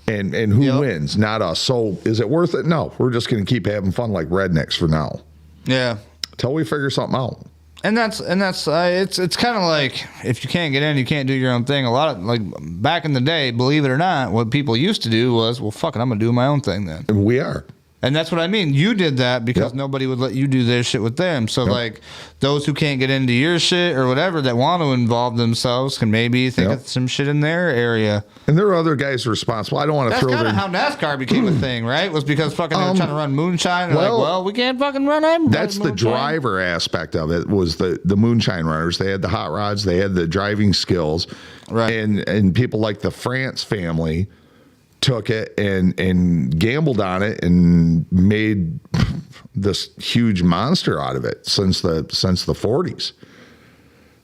And who wins? Not us. So is it worth it? No, we're just going to keep having fun like rednecks for now. Yeah. Till we figure something out. And that's it's kind of like, if you can't get in, you can't do your own thing. A lot of, like, back in the day, believe it or not, what people used to do was, well, fuck it, I'm gonna do my own thing then. We are. And that's what I mean. You did that because nobody would let you do their shit with them. So, like, those who can't get into your shit or whatever that want to involve themselves can maybe think of some shit in their area. And there are other guys responsible. I don't want to throw That's kind of how NASCAR became a thing, right? Was because fucking they were trying to run moonshine. And well, we can't fucking run them. That's the driver aspect of it, was the moonshine runners. They had the hot rods. They had the driving skills. Right. And people like the France family took it and gambled on it and made this huge monster out of it since the 40s.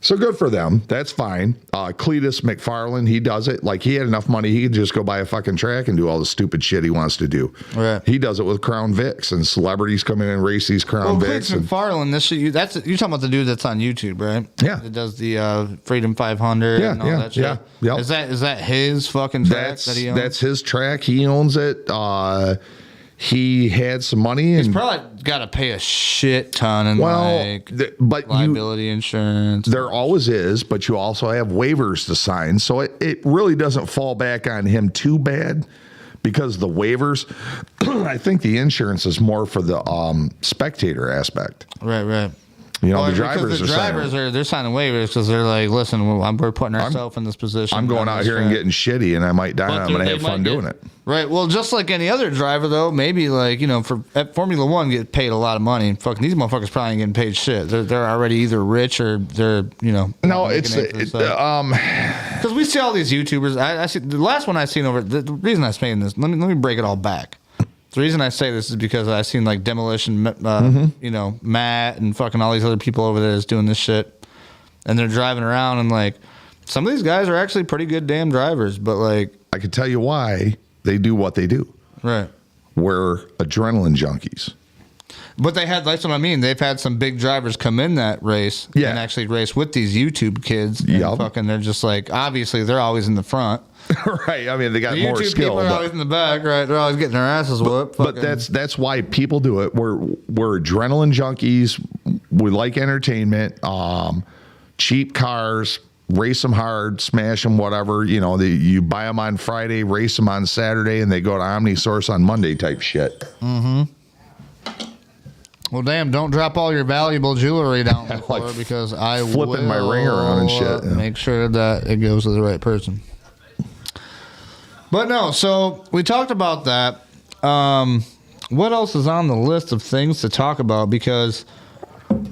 So good for them. That's fine. Cletus McFarland, he does it. Like, he had enough money, he could just go buy a fucking track and do all the stupid shit he wants to do. Right. He does it with Crown Vics, and celebrities come in and race these Crown Vics. Cletus McFarland, this shit, you're talking about the dude that's on YouTube, right? Yeah. That does the Freedom 500 and all that shit. Yeah. Is that his fucking track that he owns? That's his track. He owns it. He had some money, and He's probably got to pay a shit ton in but liability insurance. There always is, but you also have waivers to sign, so it really doesn't fall back on him too bad, because the waivers, I think the insurance is more for the spectator aspect. Right. You know, the drivers they're signing waivers because they're like, listen, we're putting ourselves in this position. I'm going out here and getting shitty, and I might die, and I'm going to have fun doing it. Right. Well, just like any other driver, though, maybe like, at Formula One, get paid a lot of money. Fucking these motherfuckers probably ain't getting paid shit. They're already either rich or they're, No, it's because we see all these YouTubers. I see the last one I seen over. The reason I'm saying this, let me break it all back. The reason I say this is because I've seen like Demolition, Matt and fucking all these other people over there that's doing this shit, and they're driving around, and like some of these guys are actually pretty good damn drivers, but like I can tell you why they do what they do. Right. We're adrenaline junkies. But that's what I mean. They've had some big drivers come in that race and actually race with these YouTube kids. And fucking, they're just like, obviously they're always in the front. Right. I mean, they got more YouTube skill. People are always in the back, right? They're always getting their asses whooped. But that's why people do it. We're adrenaline junkies. We like entertainment. Cheap cars, race them hard, smash them, whatever. You buy them on Friday, race them on Saturday, and they go to Omnisource on Monday type shit. Mm-hmm. Well, damn, don't drop all your valuable jewelry down the floor, because I flipping my ring around and shit. Make sure that it goes to the right person. But no, so we talked about that. What else is on the list of things to talk about? Because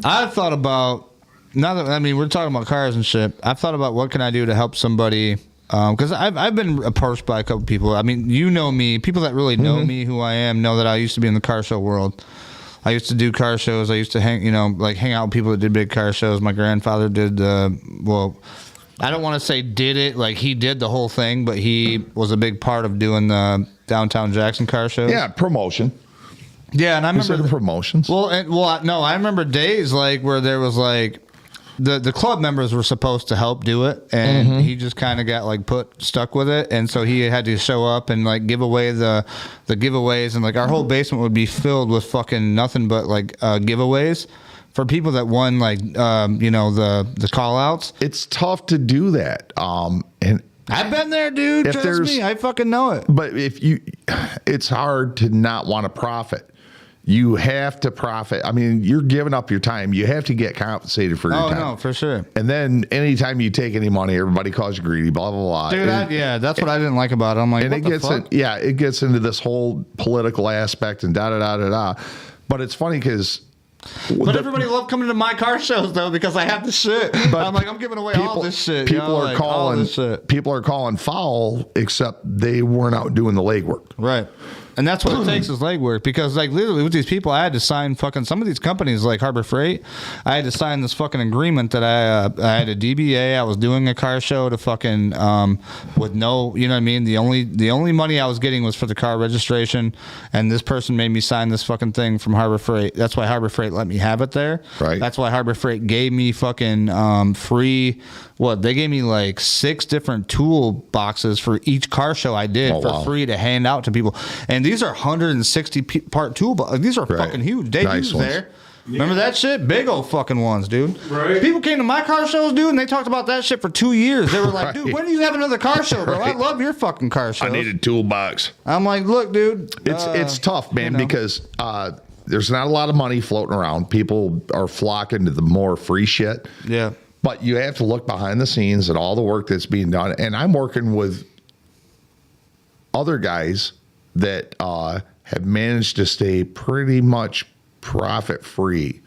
I've thought about, we're talking about cars and shit. I've thought about what can I do to help somebody. Because I've been approached by a couple people. I mean, me. People that really know me, who I am, know that I used to be in the car show world. I used to do car shows. I used to hang out with people that did big car shows. My grandfather did, I don't want to say did it, like he did the whole thing, but he was a big part of doing the downtown Jackson car shows. Yeah, promotion. Yeah, and I remember the promotions. No, I remember days like where there was like the club members were supposed to help do it, and he just kind of got like stuck with it, and so he had to show up and like give away the giveaways, and like our whole basement would be filled with fucking nothing but like giveaways for people that won like the call outs. It's tough to do that. And I've been there, dude. Trust me, I fucking know it. But it's hard to not want to profit. You have to profit. I mean, you're giving up your time. You have to get compensated for your time. Oh, no, for sure. And then anytime you take any money, everybody calls you greedy, blah, blah, blah. Dude, that's what I didn't like about it. I'm like, and what the fuck? It gets into this whole political aspect and da-da-da-da-da. But it's funny because... But everybody loved coming to my car shows, though, because I have the shit. But I'm like, I'm giving away all this shit. People are calling foul, except they weren't out doing the legwork. Right. And that's what it takes is legwork, because like literally with these people, I had to sign fucking some of these companies like Harbor Freight. I had to sign this fucking agreement that I had a DBA. I was doing a car show to fucking with no, you know what I mean. The only money I was getting was for the car registration, and this person made me sign this fucking thing from Harbor Freight. That's why Harbor Freight let me have it there. Right. That's why Harbor Freight gave me fucking free. They gave me like 6 different tool boxes for each car show I did for free to hand out to people. And these are 160 part tool boxes. These are fucking huge. Dave, nice was there. Remember that shit? Big old fucking ones, dude. Right. People came to my car shows, dude, and they talked about that shit for 2 years. They were like, dude, when do you have another car show, bro? I love your fucking car shows. I need a toolbox. I'm like, look, dude. It's tough, man, because there's not a lot of money floating around. People are flocking to the more free shit. Yeah. But you have to look behind the scenes at all the work that's being done. And I'm working with other guys that have managed to stay pretty much profit free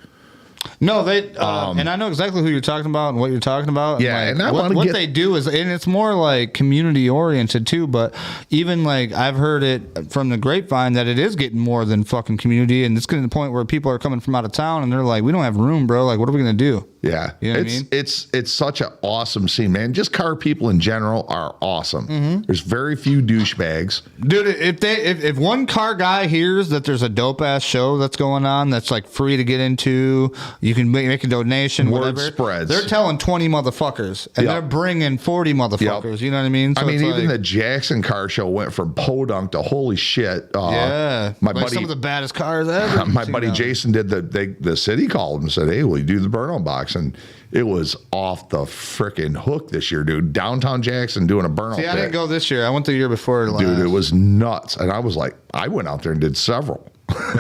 No, they and I know exactly who you're talking about and what you're talking about. Yeah, like, and I what, wanna what get- they do is, and it's more like community oriented too. But even like I've heard it from the grapevine that it is getting more than fucking community, and it's getting to the point where people are coming from out of town and they're like, we don't have room, bro. Like, what are we gonna do? Yeah, You know what I mean? it's such an awesome scene, man. Just car people in general are awesome. There's very few douchebags. Dude, if one car guy hears that there's a dope ass show that's going on that's like free to get into, you can make a donation, Word whatever. spreads. They're telling 20 motherfuckers, and Yep. they're bringing 40 motherfuckers. Yep. You know what I mean? So I mean, it's even like, the Jackson car show went from podunk to holy shit. yeah, my like buddy, some of the baddest cars ever. my seen buddy out. Jason did the city called and said, "Hey, will you do the burnout box?" And it was off the freaking hook this year, dude. Downtown Jackson doing a burnout. See, I pit. didn't go this year. I went the year before. Dude, it was nuts. And I was like, I went out there and did several.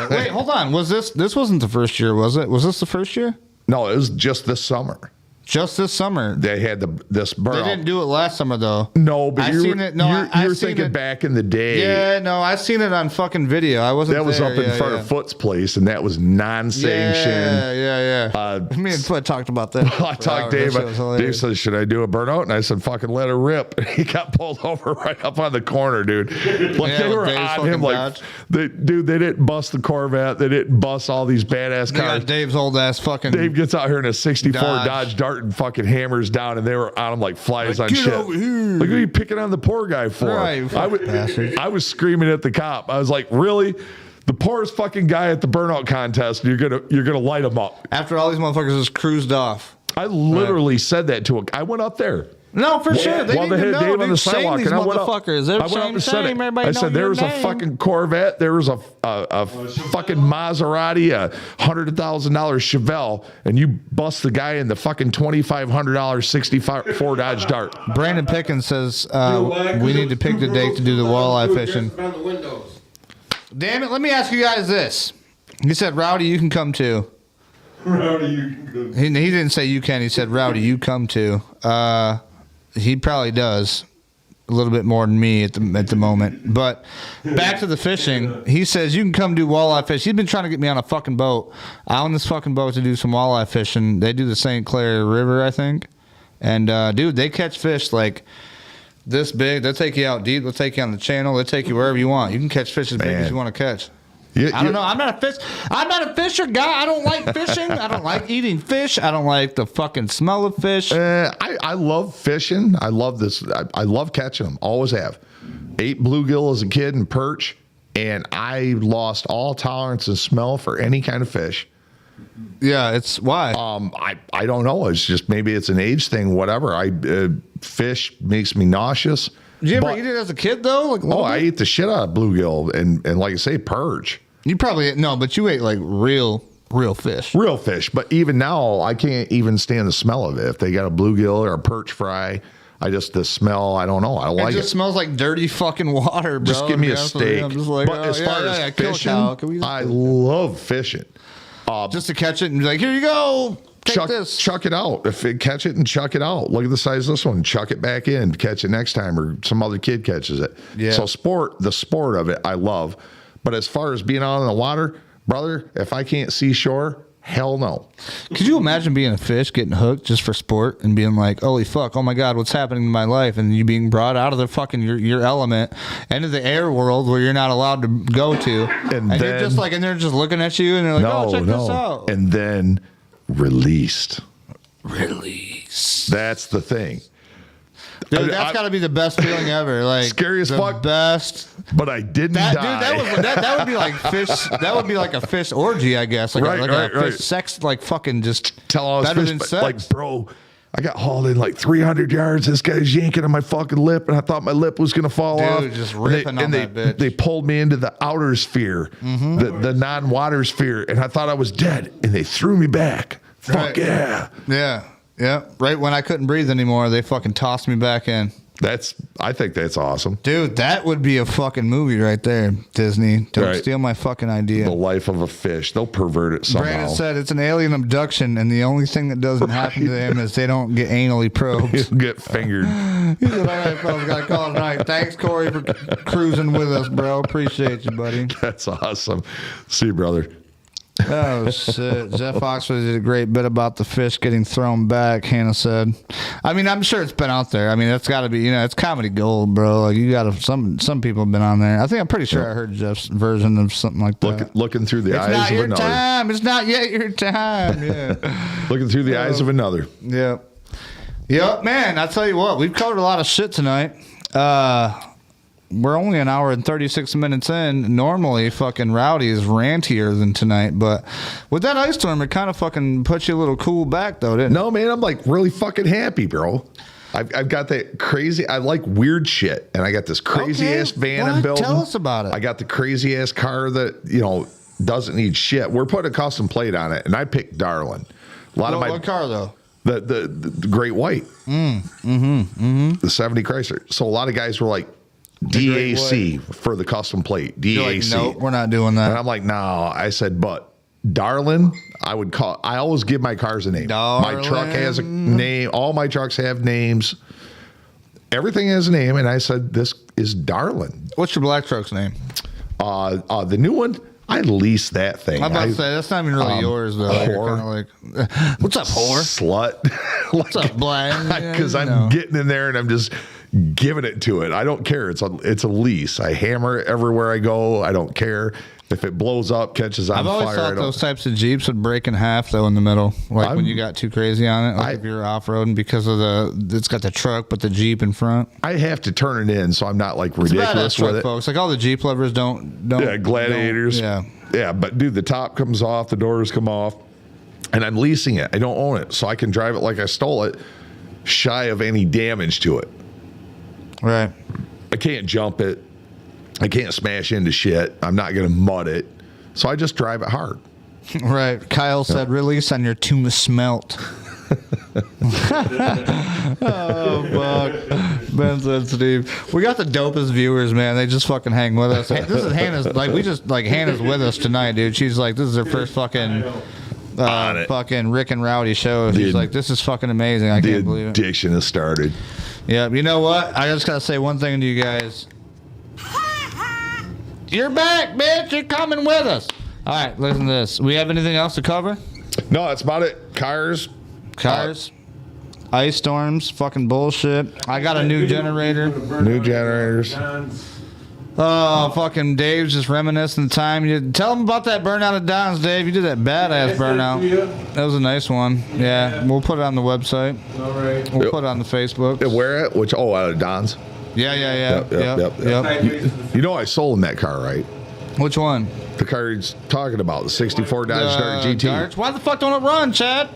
Wait, hold on. Was this wasn't the first year, was it? Was this the first year? No, it was just this summer. Just this summer. They had this They burnout. didn't do it last summer though. No, but I you're, seen it. No, I you're seen thinking it. back in the day. Yeah, no, I seen it on fucking video. I wasn't. That was there. up in front of Foot's place, and that was non-sanctioned. Yeah. Me and Foot talked about that. I talked Dave. Dave said, "Should I do a burnout?" And I said, "Fucking let her rip." And he got pulled over right up on the corner, dude. Like Yeah, they were Dave's on fucking him. Like, Dodge. they didn't bust the Corvette. They didn't bust all these badass They cars. got Dave's old ass fucking. Dave gets out here in a '64 Dodge. Dodge Dart and fucking hammers down, and they were on him like flies Like, on "Get shit. over here." Like, what are you picking on the poor guy for? Right, bastard. I was screaming at the cop. I was like, really? The poorest fucking guy at the burnout contest, you're gonna light him up. After all these motherfuckers just cruised off. I literally said that to him. I went up there. No, for sure. They While need they to had know. Dave on the Dude, shame sidewalk, these and I went up. motherfuckers. They're I went up shame, and said shame. it. Everybody I know said there your was a name. fucking Corvette, there was a fucking Maserati, $100,000 Chevelle, and you bust the guy in the fucking $2,500 '64 Dodge Dart. Brandon Pickens says we need to pick the date to do the walleye fishing. Around the windows. Damn it! Let me ask you guys this. He said, "Rowdy, you can come too." Rowdy, you can go. He didn't say you can. He said, "Rowdy, you come too." He probably does a little bit more than me at the moment. But back to the fishing. He says you can come do walleye fish. He's been trying to get me on a fucking boat, out on this fucking boat to do some walleye fishing. They do the St. Clair River, I think. And dude, they catch fish like this big. They'll take you out deep. They'll take you on the channel. They'll take you wherever you want. You can catch fish as big as you want to catch. I don't know. I'm not a fisher guy. I don't like fishing. I don't like eating fish. I don't like the fucking smell of fish. I love fishing. I love this. I love catching them. Always have. Ate bluegill as a kid and perch, and I lost all tolerance and smell for any kind of fish. Yeah, it's why. I don't know. It's just maybe it's an age thing. Whatever. Fish makes me nauseous. Did you ever But- eat it as a kid though? Like, Oh, I ate the shit out of bluegill and like I say, perch. you probably no, but you ate like real fish. Real fish. But even now, I can't even stand the smell of it. If they got a bluegill or a perch fry, the smell, I don't know. I don't It like just it. smells like dirty fucking water, bro. Just give me To a be honest with you. steak. I'm just like, But oh, as yeah, far yeah, as yeah, kill a fishing, cow. Can we just- I love fishing. just to catch it and be like, here you go. Take this. Chuck it out. Catch it and chuck it out. Look at the size of this one. Chuck it back in. Catch it next time, or some other kid catches it. Yeah. So the sport of it, I love. But as far as being out in the water, brother, if I can't see shore, hell no. Could you imagine being a fish, getting hooked just for sport, and being like, holy fuck, oh my God, what's happening in my life? And you being brought out of the fucking your element into the air world where you're not allowed to go to. And you're then- just like, and they're just looking at you and they're like, oh, check this out. And then released. Release. That's the thing. Dude, that's got to be the best feeling ever. Like Scary as the fuck. best. But I didn't That die. dude, that would be like fish. That would be like a fish orgy, I guess. Like a fish sex, like fucking just Tell all his better fish, than but sex. like, bro, I got hauled in like 300 yards. This guy's yanking on my fucking lip, and I thought my lip was gonna fall Dude, off. just And ripping on that bitch. They pulled me into the outer sphere, the non-water sphere, and I thought I was dead, and they threw me back. Fuck Right. yeah. Yeah. Right when I couldn't breathe anymore, they fucking tossed me back in. I think that's awesome. Dude, that would be a fucking movie right there, Disney. Don't Right. steal my fucking idea. The life of a fish. They'll pervert it somehow. Brandon said it's an alien abduction, and the only thing that doesn't happen to them is they don't get anally probed. He'll get fingered. He said, all right, fellas, gotta call it a night. Thanks, Corey, for cruising with us, bro. Appreciate you, buddy. That's awesome. See you, brother. Oh, shit. Jeff Oxford did a great bit about the fish getting thrown back, Hannah said. I mean, I'm sure it's been out there. I mean, that's got to be, it's comedy gold, bro. Like, you got to, some people have been on there. I'm pretty sure I heard Jeff's version of something like that. Looking through the eyes of another. Time. It's not yet your time. Yeah. Looking through the eyes of another. Yep. Yep, man. I tell you what, we've covered a lot of shit tonight. We're only an hour and 36 minutes in. Normally, fucking Rowdy is rantier than tonight, but with that ice storm, it kind of fucking put you a little cool back, though, didn't it? No, man, I'm like really fucking happy, bro. I've got that crazy. I like weird shit, and I got this crazy ass van I'm building. Tell us about it. I got the crazy ass car that doesn't need shit. We're putting a custom plate on it, and I picked Darlin. What car though? The Great White. The 70 Chrysler. So a lot of guys were like, DAC for the custom plate. DAC. Like, nope, we're not doing that. And I'm like, no. I said, but Darlin, I always give my cars a name. Darlin. My truck has a name. All my trucks have names. Everything has a name. And I said, this is Darlin. What's your black truck's name? The new one, I leased that thing. I'm about to say, that's not even really yours, though. Whore. Like, what's up, whore? Slut. What's up, black? Because I'm getting in there and I'm just giving it to it. I don't care. It's a lease. I hammer it everywhere I go. I don't care if it blows up, catches on fire. I've always thought those types of Jeeps would break in half though in the middle, like when you got too crazy on it, like if you're off roading because of it's got the truck but the Jeep in front. I have to turn it in so I'm not like ridiculous with it, folks. Like all the Jeep lovers don't. Yeah, Gladiators. Yeah. But dude, the top comes off, the doors come off, and I'm leasing it. I don't own it, so I can drive it like I stole it, shy of any damage to it. Right. I can't jump it. I can't smash into shit. I'm not going to mud it. So I just drive it hard. Right. Kyle said, release on your tuna smelt. Oh, fuck. Ben said, Steve. We got the dopest viewers, man. They just fucking hang with us. Hey, this is Hannah's, Hannah's with us tonight, dude. She's like, this is her first fucking Rick and Rowdy show. She's like, this is fucking amazing. I can't believe it. The addiction has started. Yeah, you know what? I just got to say one thing to you guys. You're back, bitch. You're coming with us. All right, listen to this. We have anything else to cover? No, that's about it. Cars. Ice storms, fucking bullshit. I got a new generator. New generators. Oh, fucking Dave's just reminiscing the time. Tell him about that burnout at Don's, Dave. You did that badass burnout. That was a nice one. Yeah, we'll put it on the website. All right. We'll put it on the Facebook. Where at? Which? Oh, out of Don's. Yeah. Yep. You know I sold in that car, right? Which one? The car he's talking about, the 64 Dodge Dart GT. Darts? Why the fuck don't it run, Chad?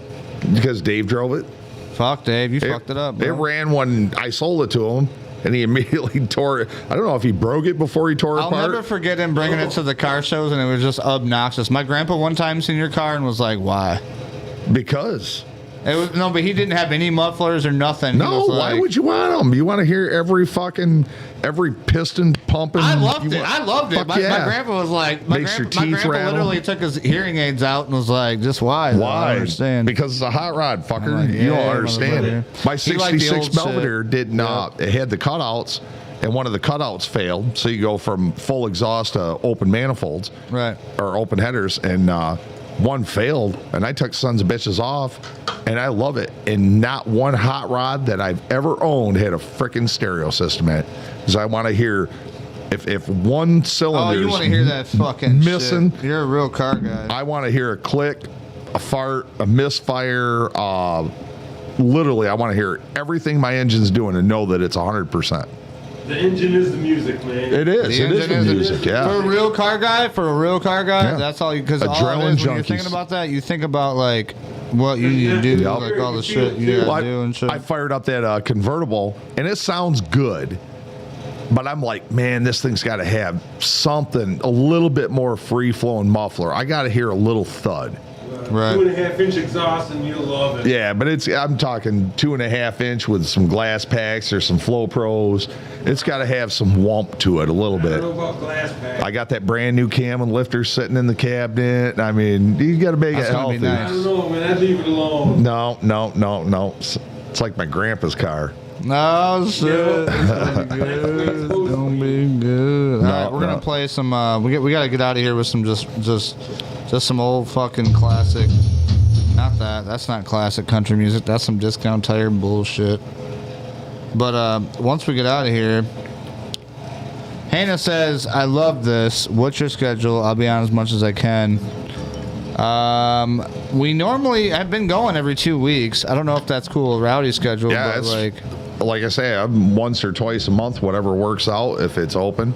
Because Dave drove it. Fuck, Dave. You fucked it up, bro. It ran when I sold it to him, and he immediately tore it. I don't know if he broke it before he tore it apart. I'll never forget him bringing it to the car shows, and it was just obnoxious. My grandpa one time seen your car and was like, why? Because. But he didn't have any mufflers or nothing. No, why would you want them? You want to hear every piston pumping. I loved it. My grandpa was like, my grandpa rattle. literally took his hearing aids out and was like, just why? Why? I don't understand. Because it's a hot rod, fucker. Like, you don't understand. My 66 like Belvedere did not. It had the cutouts, and one of the cutouts failed. So you go from full exhaust to open manifolds. Right. Or open headers, and one failed, and I took sons of bitches off, and I love it. And not one hot rod that I've ever owned had a freaking stereo system in it. Because I want to hear if one cylinder. Oh, you want to hear that fucking missing? Shit. You're a real car guy. I want to hear a click, a fart, a misfire. Literally, I want to hear everything my engine's doing and know that it's 100%. The engine is the music, man. It is. It is the music. Yeah. For a real car guy, yeah. that's all. Because all it is, when you're thinking about that, you think about like what you need to do, like all the shit you gotta do and shit. I fired up that convertible, and it sounds good. But I'm like, man, this thing's got to have something, a little bit more free-flowing muffler. I got to hear a little thud. Right. 2.5-inch exhaust, and you'll love it. Yeah, but I'm talking 2.5-inch with some glass packs or some Flow Pros. It's got to have some wump to it a little bit. I don't know about glass packs. I got that brand new cam and lifter sitting in the cabinet. I mean, you got to make it healthy. Nice. I don't know, man. I'd leave it alone. No. It's like my grandpa's car. No shit. Don't be good. All right, we're gonna play some. We gotta get out of here with some just Just some old fucking classic. Not that. That's not classic country music. That's some Discount Tire bullshit. But once we get out of here, Hannah says, I love this. What's your schedule? I'll be on as much as I can. We normally have been going every 2 weeks. I don't know if that's cool. Rowdy's schedule. Yeah, but like I say, I'm once or twice a month, whatever works out, if it's open.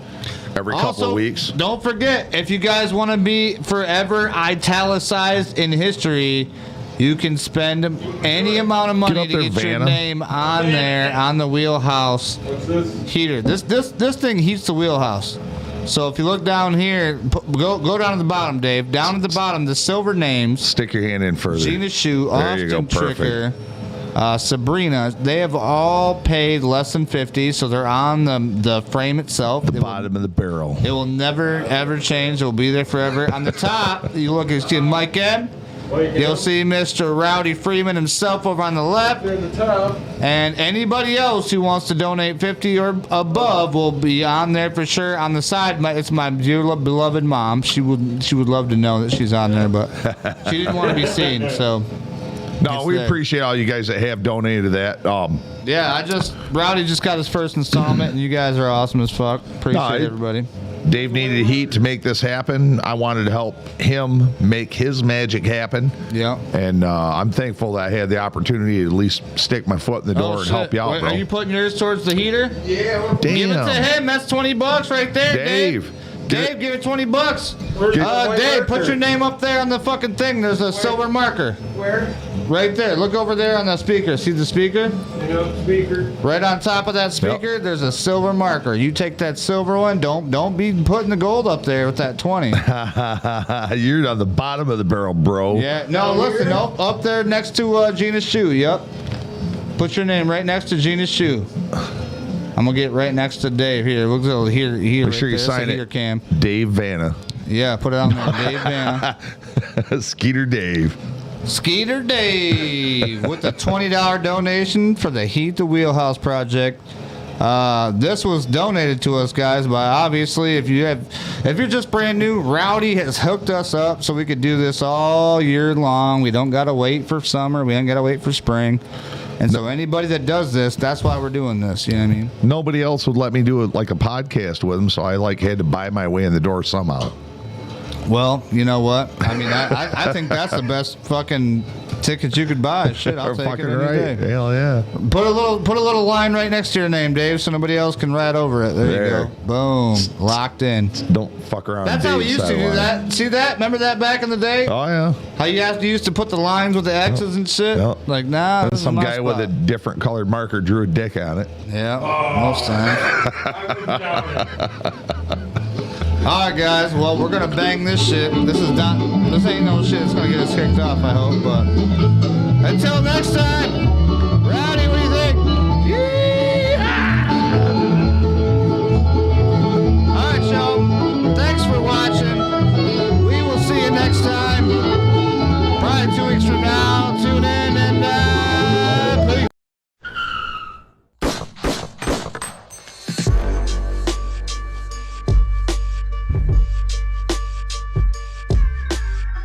Every couple of weeks. Don't forget, if you guys want to be forever italicized in history, you can spend any amount of money to get your name on there on the Wheelhouse Heater. This thing heats the wheelhouse. So if you look down here, go down to the bottom, Dave. Down at the bottom, the silver names. Stick your hand in further. Gina Shoe, Austin Tricker, Sabrina. They have all paid less than $50, so they're on the frame itself. The bottom of the barrel. It will never ever change. It will be there forever. On the top, you look at Mike Ebb. You'll see Mr. Rowdy Freeman himself over on the left. And anybody else who wants to donate 50 or above will be on there for sure. On the side, it's my dear beloved mom. She would love to know that she's on there, but she didn't want to be seen. So no, we appreciate all you guys that have donated to that. Yeah, Rowdy just got his first installment, and you guys are awesome as fuck. Appreciate everybody. Dave needed heat to make this happen. I wanted to help him make his magic happen. Yeah. And I'm thankful that I had the opportunity to at least stick my foot in the door and help you out, Wait, bro. Are you putting yours towards the heater? Yeah. Damn. Give it to him. That's $20 right there, Dave. Dave, give it $20. Dave, put your name up there on the fucking thing. There's a silver marker. Where? Right there. Look over there on the speaker. See the speaker? Speaker. Right on top of that speaker, there's a silver marker. You take that silver one. Don't be putting the gold up there with that 20. You're on the bottom of the barrel, bro. Yeah. No, listen. No, up there next to Gina's shoe. Yep. Put your name right next to Gina's shoe. I'm gonna get right next to Dave here. Look at here. Make right sure you there. sign Here, it. Cam. Dave Vanna. Yeah, put it on there. Dave Vanna. Skeeter Dave. Skeeter Dave with a $20 donation for the Heat the Wheelhouse project. This was donated to us, guys, by obviously if you're just brand new, Rowdy has hooked us up so we could do this all year long. We don't gotta wait for summer. We ain't gotta wait for spring. And so anybody that does this, that's why we're doing this. You know what I mean? Nobody else would let me do it like a podcast with them, so I had to buy my way in the door somehow. Well, you know what? I mean, I think that's the best fucking ticket you could buy. Shit, I'll take it any day. Hell yeah. Put a little line right next to your name, Dave, so nobody else can ride over it. There you go. Boom. Locked in. Don't fuck around. That's how we Dave's used to do sideline. that. See that? Remember that back in the day? Oh yeah. How you used to put the lines with the X's and shit? Yep. Like, nah. And this is some my guy with a spot. different colored marker drew a dick on it. Yeah, most times. All right, guys. Well, we're gonna bang this shit. This ain't no shit. It's gonna get us kicked off, I hope. But until next time.